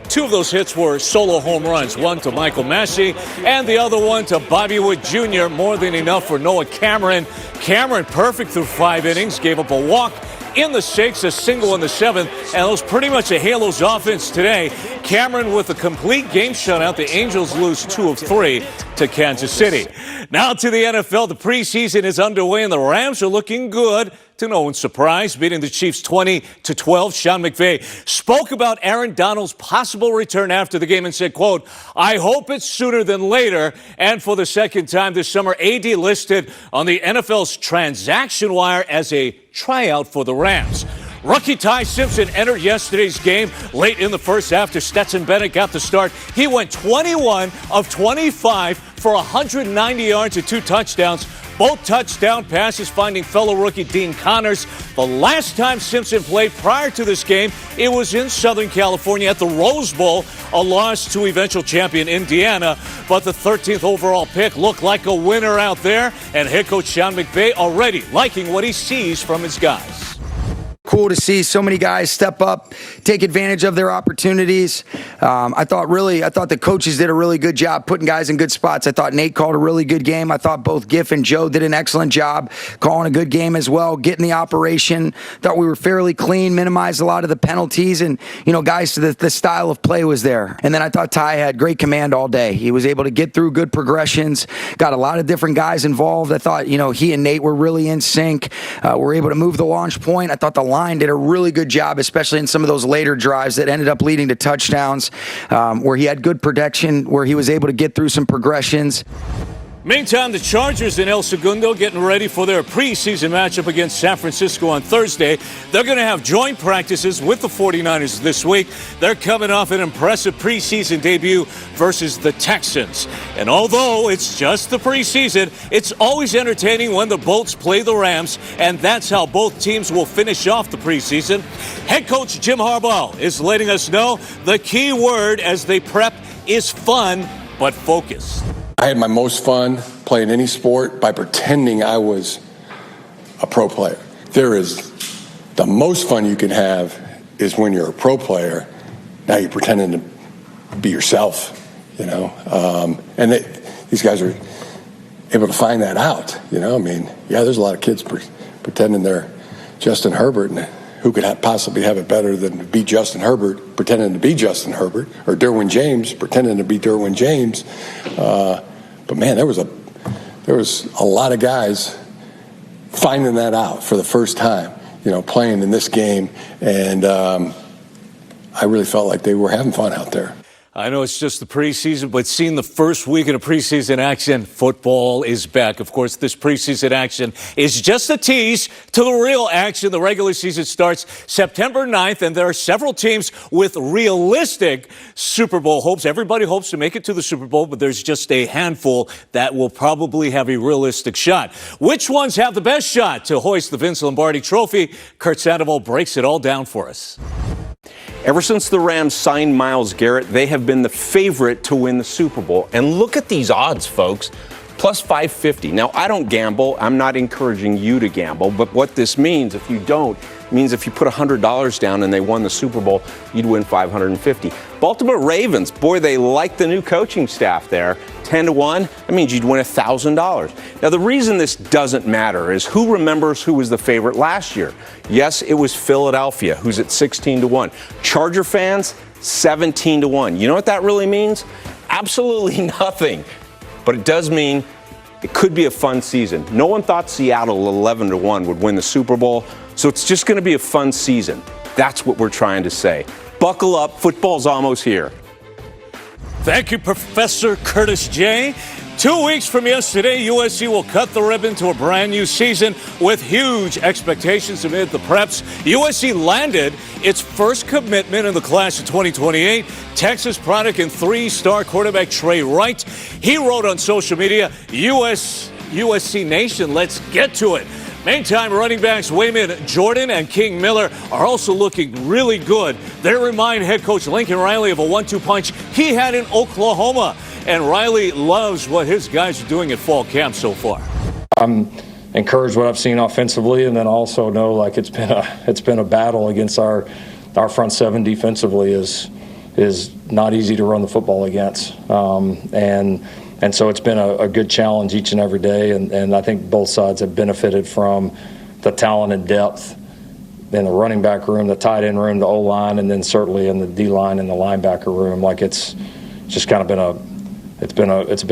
2 of those hits were solo home runs, one to Michael Massey and the other one to Bobby Wood Jr., more than enough for Noah Cameron. Cameron perfect through 5 innings, gave up a walk in the 6th, a single in the 7th, and it was pretty much a Halos offense today. Cameron with a complete game shutout. The Angels lose 2 of 3 to Kansas City. Now to the NFL. The preseason is underway, and the Rams are looking good, to no one's surprise, beating the Chiefs 20-12. Sean McVay spoke about Aaron Donald's possible return after the game and said, quote, "I hope it's sooner than later." And for the second time this summer, AD listed on the NFL's transaction wire as a tryout for the Rams. Rookie Ty Simpson entered yesterday's game late in the first after Stetson Bennett got the start. He went 21 of 25 for 190 yards and 2 touchdowns. Both touchdown passes finding fellow rookie Dean Connors. The last time Simpson played prior to this game, it was in Southern California at the Rose Bowl, a loss to eventual champion Indiana. But the 13th overall pick looked like a winner out there, and head coach Sean McVay already liking what he sees from his guys. Cool to see so many guys step up, take advantage of their opportunities. I thought the coaches did a really good job putting guys in good spots. I thought Nate called a really good game. I thought both Giff and Joe did an excellent job calling a good game as well, getting the operation. Thought we were fairly clean, minimized a lot of the penalties, and, you know, guys, the style of play was there. And then I thought Ty had great command all day. He was able to get through good progressions, got a lot of different guys involved. I thought, you know, he and Nate were really in sync. Were able to move the launch point. I thought the line did a really good job, especially in some of those later drives that ended up leading to touchdowns, where he had good protection, where he was able to get through some progressions. Meantime, the Chargers in El Segundo getting ready for their preseason matchup against San Francisco on Thursday. They're going to have joint practices with the 49ers this week. They're coming off an impressive preseason debut versus the Texans. And although it's just the preseason, it's always entertaining when the Bolts play the Rams, and that's how both teams will finish off the preseason. Head coach Jim Harbaugh is letting us know the key word as they prep is fun but focused. I had my most fun playing any sport by pretending I was a pro player. The most fun you can have is when you're a pro player. Now you're pretending to be yourself, and these guys are able to find that out, I mean, there's a lot of kids pretending they're Justin Herbert, and who could possibly have it better than to be Justin Herbert pretending to be Justin Herbert, or Derwin James pretending to be Derwin James. But man, there was a lot of guys finding that out for the first time, playing in this game, and I really felt like they were having fun out there. I know it's just the preseason, but seeing the first week of preseason action, football is back. Of course, this preseason action is just a tease to the real action. The regular season starts September 9th, and there are several teams with realistic Super Bowl hopes. Everybody hopes to make it to the Super Bowl, but there's just a handful that will probably have a realistic shot. Which ones have the best shot to hoist the Vince Lombardi Trophy? Kurt Sandoval breaks it all down for us. Ever since the Rams signed Myles Garrett, they have been the favorite to win the Super Bowl. And look at these odds, folks. Plus 550. Now, I don't gamble. I'm not encouraging you to gamble. But what this means, if you don't, means if you put $100 down and they won the Super Bowl, you'd win $550. Baltimore Ravens, boy, they like the new coaching staff there. 10-1, that means you'd win $1,000. Now, the reason this doesn't matter is who remembers who was the favorite last year? Yes, it was Philadelphia, who's at 16-1. Charger fans, 17-1. You know what that really means? Absolutely nothing. But it does mean it could be a fun season. No one thought Seattle 11-1 would win the Super Bowl, so it's just going to be a fun season. That's what we're trying to say. Buckle up, football's almost here. Thank you, Professor Curtis J. 2 weeks from yesterday, USC will cut the ribbon to a brand new season with huge expectations amid the preps. USC landed its first commitment in the class of 2028, Texas product and three-star quarterback Trey Wright. He wrote on social media, USC Nation, let's get to it. Meantime, running backs Wayman Jordan and King Miller are also looking really good. They remind head coach Lincoln Riley of a 1-2 punch he had in Oklahoma. And Riley loves what his guys are doing at fall camp so far. I'm encouraged what I've seen offensively, and then also know like it's been a battle against our front seven defensively is not easy to run the football against. And so it's been a good challenge each and every day, and I think both sides have benefited from the talent and depth in the running back room, the tight end room, the O-line, and then certainly in the D-line and the linebacker room. Like it's just kind of been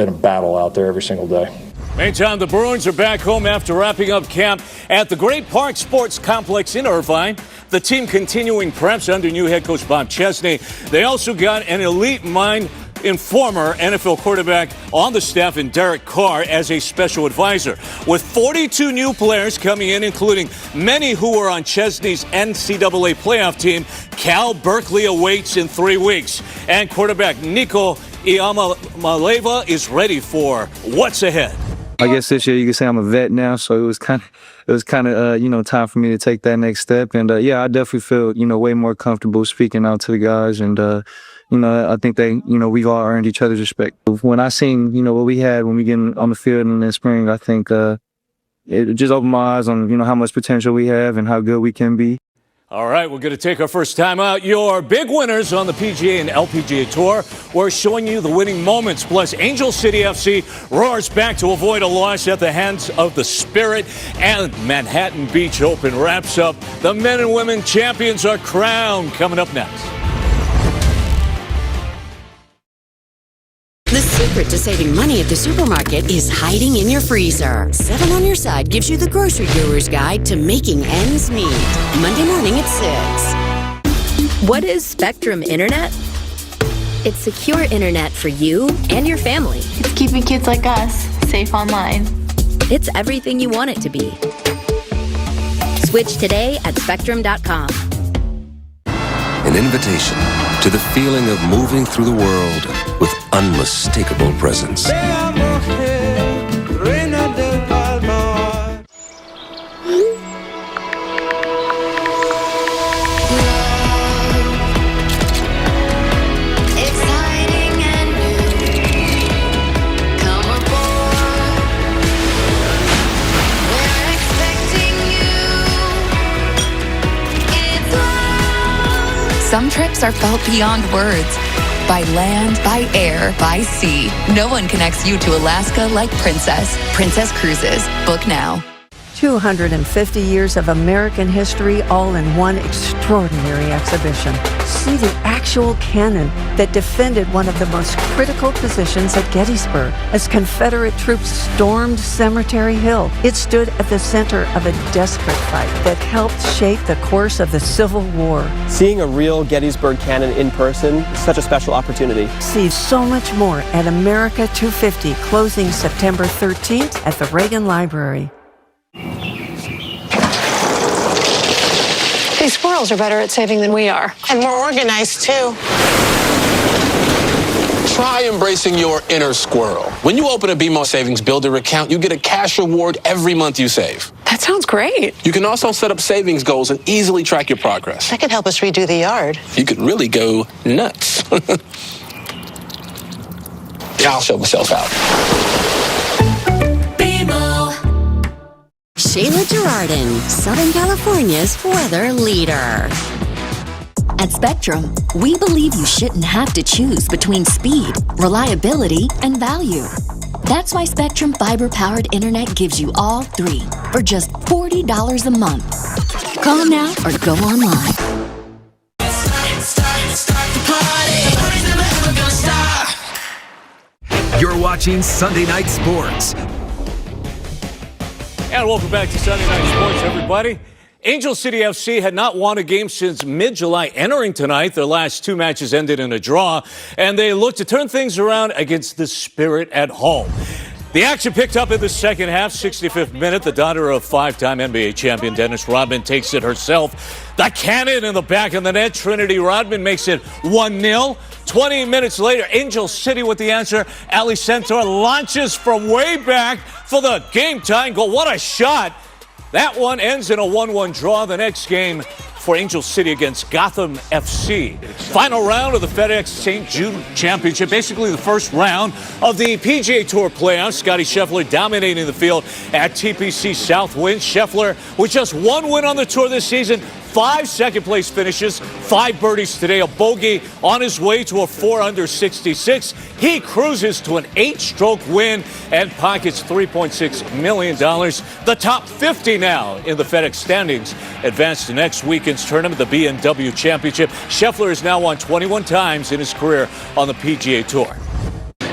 a battle out there every single day. Meantime, the Bruins are back home after wrapping up camp at the Great Park Sports Complex in Irvine. The team continuing preps under new head coach Bob Chesney. They also got an elite mind in former NFL quarterback on the staff in Derek Carr as a special advisor. With 42 new players coming in, including many who were on Chesney's NCAA playoff team, Cal Berkeley awaits in 3 weeks. And quarterback Nico Iamaleava is ready for what's ahead. I guess this year you could say I'm a vet now, so it was kind of time for me to take that next step. And I definitely feel way more comfortable speaking out to the guys, and I think they we've all earned each other's respect. When I seen what we had when we get on the field in the spring, I think it just opened my eyes on how much potential we have and how good we can be. All right, we're going to take our first time out. Your big winners on the PGA and LPGA Tour. We're showing you the winning moments. Plus, Angel City FC roars back to avoid a loss at the hands of the Spirit. And Manhattan Beach Open wraps up. The men and women champions are crowned. Coming up next. The Super secret to saving money at the supermarket is hiding in your freezer. 7 on Your Side gives you the grocery guru's guide to making ends meet. Monday morning at 6. What is Spectrum Internet? It's secure internet for you and your family. It's keeping kids like us safe online. It's everything you want it to be. Switch today at spectrum.com. An invitation to the feeling of moving through the world with unmistakable presence. Some trips are felt beyond words. By land, by air, by sea. No one connects you to Alaska like Princess. Princess Cruises. Book now. 250 years of American history all in one extraordinary exhibition. See the actual cannon that defended one of the most critical positions at Gettysburg as Confederate troops stormed Cemetery Hill. It stood at the center of a desperate fight that helped shape the course of the Civil War. Seeing a real Gettysburg cannon in person is such a special opportunity. See so much more at America 250, closing September 13th at the Reagan Library. These squirrels are better at saving than we are. And more organized, too. Try embracing your inner squirrel. When you open a BMO Savings Builder account, you get a cash reward every month you save. That sounds great. You can also set up savings goals and easily track your progress. That could help us redo the yard. You could really go nuts. Yeah, I'll show myself out. Shayla Girardin, Southern California's weather leader. At Spectrum, we believe you shouldn't have to choose between speed, reliability, and value. That's why Spectrum fiber-powered internet gives you all three for just $40 a month. Call now or go online. You're watching Sunday Night Sports. And welcome back to Sunday Night Sports, everybody. Angel City FC had not won a game since mid-July. Entering tonight, their last two matches ended in a draw, and they look to turn things around against the Spirit at home. The action picked up in the second half, 65th minute. The daughter of five-time NBA champion Dennis Rodman takes it herself. The cannon in the back of the net. Trinity Rodman makes it 1-0. 20 minutes later, Angel City with the answer. Ali Centaur launches from way back for the game-tying goal. What a shot. That one ends in a 1-1 draw. The next game for Angel City against Gotham FC. Final round of the FedEx St. Jude Championship, basically the first round of the PGA Tour playoffs. Scotty Scheffler dominating the field at TPC Southwind. Scheffler with just one win on the tour this season, 5 second-place finishes, 5 birdies today, a bogey on his way to a 4-under 66. He cruises to an 8-stroke win and pockets $3.6 million. The top 50 now in the FedEx standings advance to next weekend's tournament, the BMW Championship. Scheffler has now won 21 times in his career on the PGA Tour.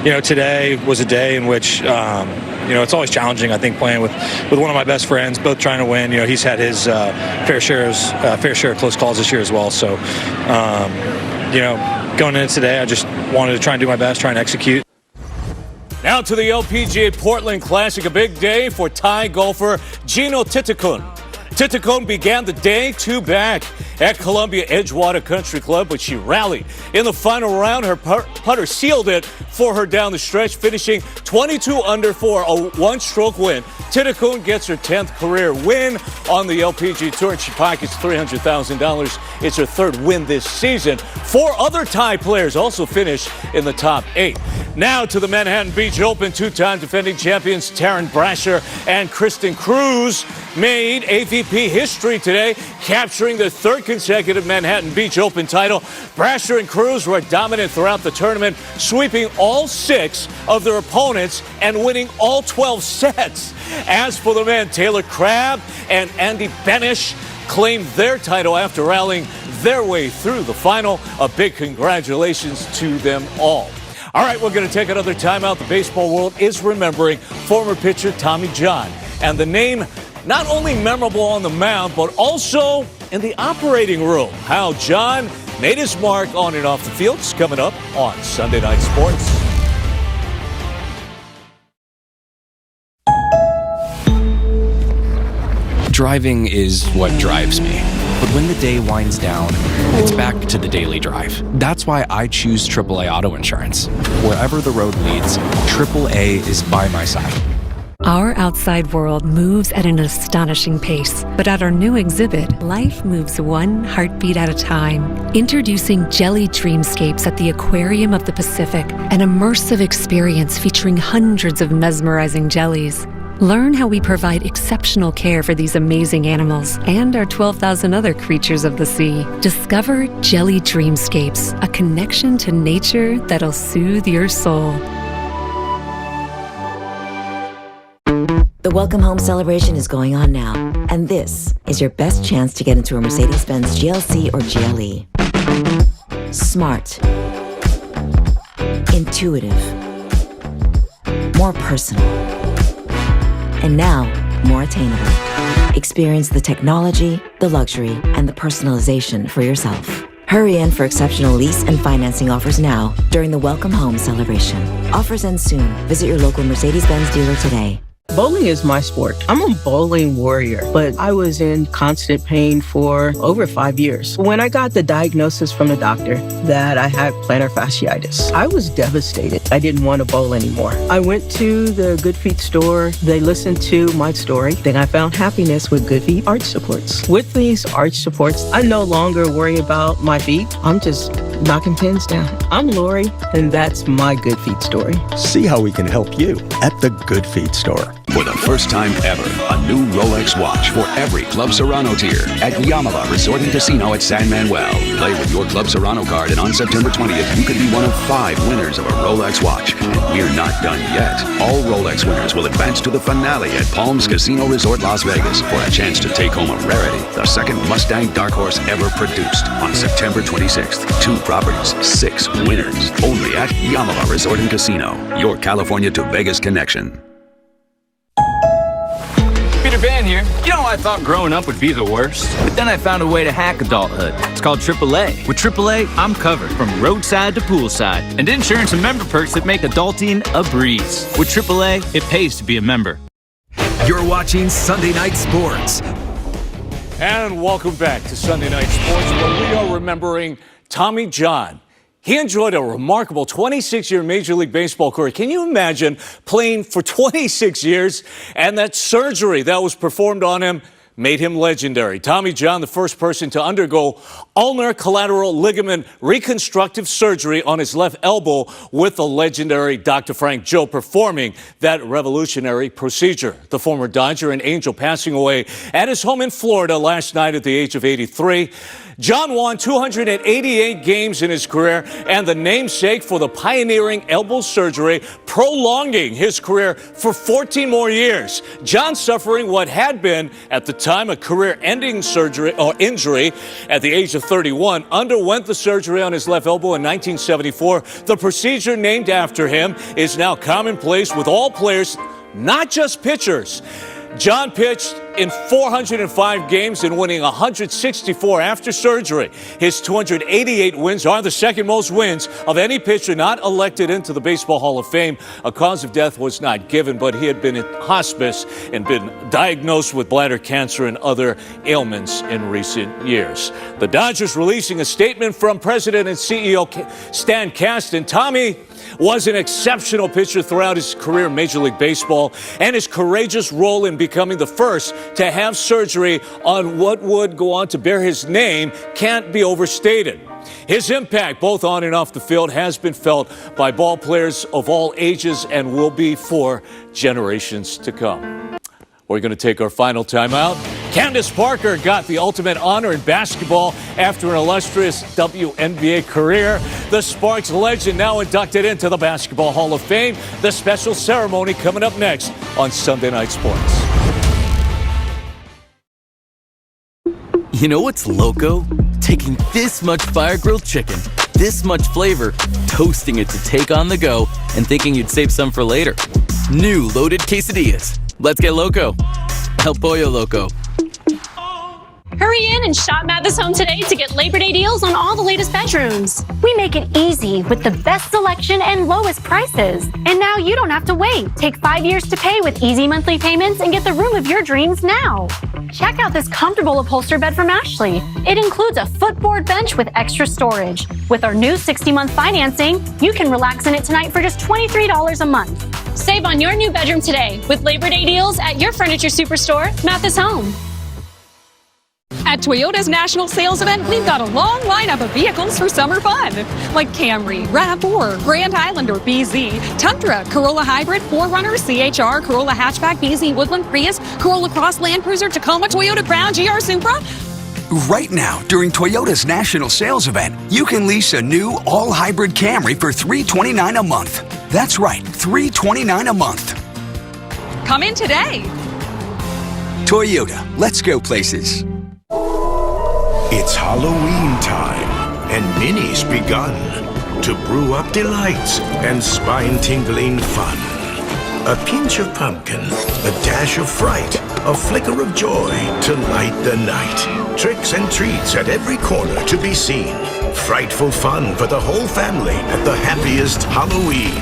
You know, today was a day in which, it's always challenging, I think, playing with one of my best friends, both trying to win. You know, he's had his fair share of close calls this year as well. So, going into today, I just wanted to try and do my best, try and execute. Now to the LPGA Portland Classic, a big day for Thai golfer Gino Titicun. Titicun began the day 2 back at Columbia Edgewater Country Club, but she rallied. In the final round, her putter sealed it for her down the stretch, finishing 22 under for a 1-stroke win. Titicun gets her 10th career win on the LPGA Tour, and she pockets $300,000. It's her 3rd win this season. 4 other Thai players also finished in the top 8. Now to the Manhattan Beach Open. 2-time defending champions Taryn Brasher and Kristen Cruz made AVP history today, capturing their 3rd consecutive Manhattan Beach Open title. Brasher and Cruz were dominant throughout the tournament, sweeping all 6 of their opponents and winning all 12 sets. As for the men, Taylor Crabb and Andy Benish claimed their title after rallying their way through the final. A big congratulations to them all. All right, we're going to take another timeout. The baseball world is remembering former pitcher Tommy John. And the name not only memorable on the mound, but also in the operating room. How John made his mark on and off the field is coming up on Sunday Night Sports. Driving is what drives me. But when the day winds down, it's back to the daily drive. That's why I choose AAA Auto Insurance. Wherever the road leads, AAA is by my side. Our outside world moves at an astonishing pace, but at our new exhibit, life moves one heartbeat at a time. Introducing Jelly Dreamscapes at the Aquarium of the Pacific, an immersive experience featuring hundreds of mesmerizing jellies. Learn how we provide exceptional care for these amazing animals and our 12,000 other creatures of the sea. Discover Jelly Dreamscapes, a connection to nature that'll soothe your soul. The Welcome Home celebration is going on now, and this is your best chance to get into a Mercedes-Benz GLC or GLE. Smart, intuitive, more personal, and now more attainable. Experience the technology, the luxury, and the personalization for yourself. Hurry in for exceptional lease and financing offers now during the Welcome Home celebration. Offers end soon. Visit your local Mercedes-Benz dealer today. Bowling is my sport. I'm a bowling warrior, but I was in constant pain for over 5 years. When I got the diagnosis from the doctor that I had plantar fasciitis, I was devastated. I didn't want to bowl anymore. I went to the Good Feet store. They listened to my story. Then I found happiness with Good Feet arch supports. With these arch supports, I no longer worry about my feet. I'm just knocking pins down. I'm Lori, and that's my Good Feet story. See how we can help you at the Good Feet store. For the first time ever, a new Rolex watch for every Club Serrano tier at Yamala Resort and Casino at San Manuel. Play with your Club Serrano card, and on September 20th, you could be one of 5 winners of a Rolex watch. And we're not done yet. All Rolex winners will advance to the finale at Palms Casino Resort, Las Vegas, for a chance to take home a rarity, the second Mustang Dark Horse ever produced, on September 26th. 2 properties, 6 winners, only at Yamala Resort and Casino, your California to Vegas connection. Peter Van here. You know, I thought growing up would be the worst, but then I found a way to hack adulthood. It's called AAA. With AAA, I'm covered from roadside to poolside, and insurance and member perks that make adulting a breeze. With AAA, it pays to be a member. You're watching Sunday Night Sports. And welcome back to Sunday Night Sports, where we are remembering Tommy John. He enjoyed a remarkable 26-year Major League Baseball career. Can you imagine playing for 26 years and that surgery that was performed on him made him legendary? Tommy John, the first person to undergo ulnar collateral ligament reconstructive surgery on his left elbow, with the legendary Dr. Frank Joe performing that revolutionary procedure. The former Dodger and Angel passing away at his home in Florida last night at the age of 83. John won 288 games in his career and the namesake for the pioneering elbow surgery, prolonging his career for 14 more years. John, suffering what had been at the time a career-ending surgery or injury at the age of 31, underwent the surgery on his left elbow in 1974. The procedure, named after him, is now commonplace with all players, not just pitchers. John pitched in 405 games and winning 164 after surgery. His 288 wins are the second most wins of any pitcher not elected into the Baseball Hall of Fame. A cause of death was not given, but he had been in hospice and been diagnosed with bladder cancer and other ailments in recent years. The Dodgers releasing a statement from President and CEO Stan Kasten. Tommy was an exceptional pitcher throughout his career in Major League Baseball, and his courageous role in becoming the first to have surgery on what would go on to bear his name can't be overstated. His impact, both on and off the field, has been felt by ball players of all ages and will be for generations to come. We're going to take our final timeout. Candace Parker got the ultimate honor in basketball after an illustrious WNBA career. The Sparks legend now inducted into the Basketball Hall of Fame. The special ceremony coming up next on Sunday Night Sports. You know what's loco? Taking this much fire-grilled chicken, this much flavor, toasting it to take on the go, and thinking you'd save some for later. New loaded quesadillas. Let's get loco. El Pollo Loco. Hurry in and shop Mathis Home today to get Labor Day deals on all the latest bedrooms. We make it easy with the best selection and lowest prices. And now you don't have to wait. Take 5 years to pay with easy monthly payments and get the room of your dreams now. Check out this comfortable upholstered bed from Ashley. It includes a footboard bench with extra storage. With our new 60-month financing, you can relax in it tonight for just $23 a month. Save on your new bedroom today with Labor Day deals at your furniture superstore, Mathis Home. At Toyota's national sales event, we've got a long lineup of vehicles for summer fun, like Camry, RAV4, Grand Highlander BZ, Tundra, Corolla Hybrid, 4Runner, CHR, Corolla Hatchback, BZ, Woodland, Prius, Corolla Cross, Land Cruiser, Tacoma, Toyota Crown, GR Supra. Right now, during Toyota's national sales event, you can lease a new all-hybrid Camry for $329 a month. That's right, $329 a month. Come in today. Toyota, let's go places. It's Halloween time, and Minnie's begun to brew up delights and spine-tingling fun. A pinch of pumpkin, a dash of fright, a flicker of joy to light the night. Tricks and treats at every corner to be seen. Frightful fun for the whole family at the happiest Halloween.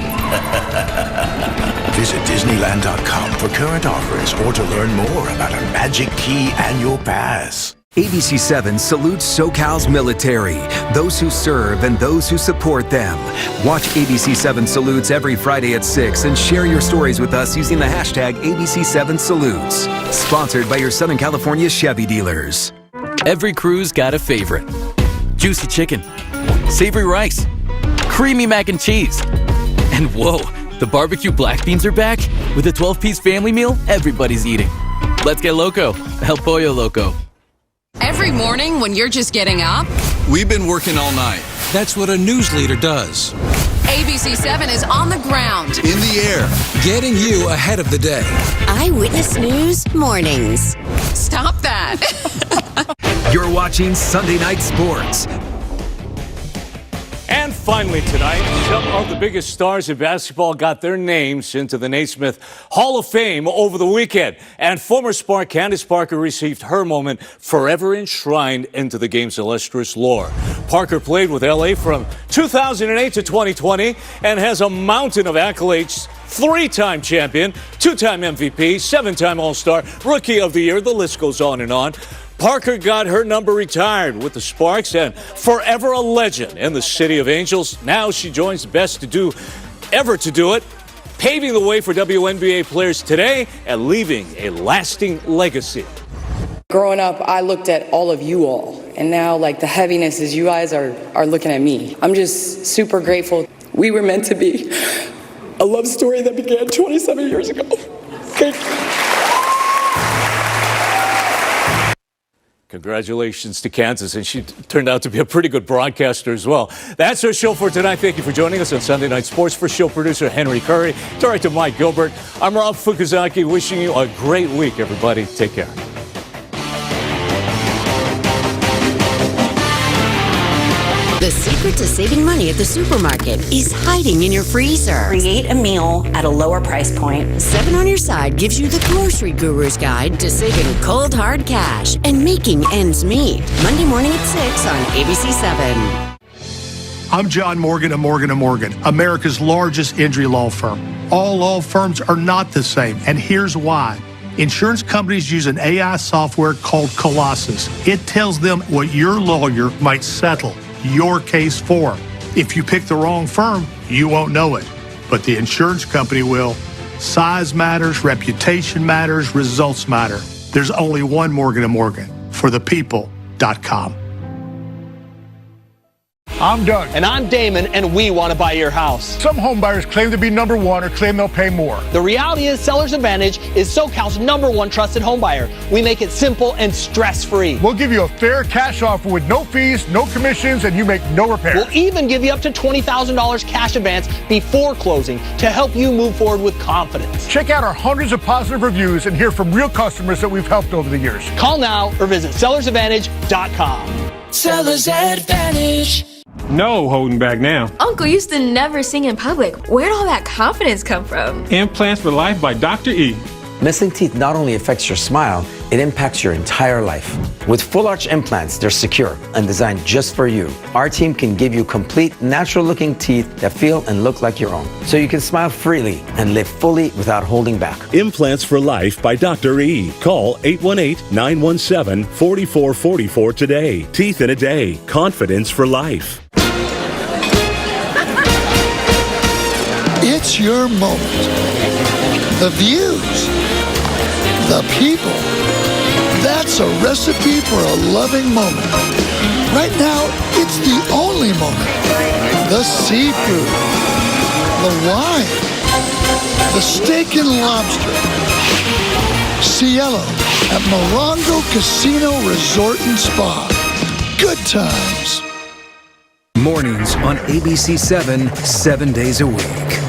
Visit Disneyland.com for current offers or to learn more about our Magic Key annual pass. ABC7 salutes SoCal's military, those who serve and those who support them. Watch ABC7 Salutes every Friday at 6 and share your stories with us using the hashtag ABC7 Salutes. Sponsored by your Southern California Chevy dealers. Every crew's got a favorite. Juicy chicken, savory rice, creamy mac and cheese. And whoa, the barbecue black beans are back with a 12-piece family meal everybody's eating. Let's get loco. El Pollo Loco. Every morning when you're just getting up, we've been working all night. That's what a news leader does. ABC7 is on the ground, in the air, getting you ahead of the day. Eyewitness News Mornings. Stop that. You're watching Sunday Night Sports. And finally tonight, some of the biggest stars in basketball got their names into the Naismith Hall of Fame over the weekend. And former Spark Candace Parker received her moment forever enshrined into the game's illustrious lore. Parker played with LA from 2008 to 2020 and has a mountain of accolades. 3-time champion, 2-time MVP, 7-time All-Star, Rookie of the Year, the list goes on and on. Parker got her number retired with the Sparks and forever a legend in the City of Angels. Now she joins the best ever to do it, paving the way for WNBA players today and leaving a lasting legacy. Growing up, I looked at all of you all, and now the heaviness is you guys are looking at me. I'm just super grateful. We were meant to be a love story that began 27 years ago. Thank you. Congratulations to Kansas, and she turned out to be a pretty good broadcaster as well. That's our show for tonight. Thank you for joining us on Sunday Night Sports. For show producer Henry Curry, director Mike Gilbert, I'm Rob Fukuzaki, wishing you a great week, everybody. Take care. The secret to saving money at the supermarket is hiding in your freezer. Create a meal at a lower price point. 7 on Your Side gives you the grocery guru's guide to saving cold, hard cash and making ends meet. Monday morning at 6 on ABC7. I'm John Morgan of Morgan & Morgan, America's largest injury law firm. All law firms are not the same, and here's why. Insurance companies use an AI software called Colossus. It tells them what your lawyer might settle your case for. If you pick the wrong firm, you won't know it, but the insurance company will. Size matters, reputation matters, results matter. There's only one Morgan & Morgan, forthepeople.com. I'm Doug. And I'm Damon, and we want to buy your house. Some home buyers claim to be number one or claim they'll pay more. The reality is Seller's Advantage is SoCal's #1 trusted home buyer. We make it simple and stress-free. We'll give you a fair cash offer with no fees, no commissions, and you make no repairs. We'll even give you up to $20,000 cash advance before closing to help you move forward with confidence. Check out our hundreds of positive reviews and hear from real customers that we've helped over the years. Call now or visit sellersadvantage.com. Seller's Advantage. No holding back now. Uncle used to never sing in public. Where'd all that confidence come from? Implants for Life by Dr. E. Missing teeth not only affects your smile, it impacts your entire life. With full arch implants, they're secure and designed just for you. Our team can give you complete, natural-looking teeth that feel and look like your own, so you can smile freely and live fully without holding back. Implants for Life by Dr. E. Call 818-917-4444 today. Teeth in a day. Confidence for life. It's your moment. The views. The people. That's a recipe for a loving moment. Right now, it's the only moment. The seafood. The wine. The steak and lobster. Cielo at Morongo Casino Resort and Spa. Good times. Mornings on ABC 7, 7 days a week.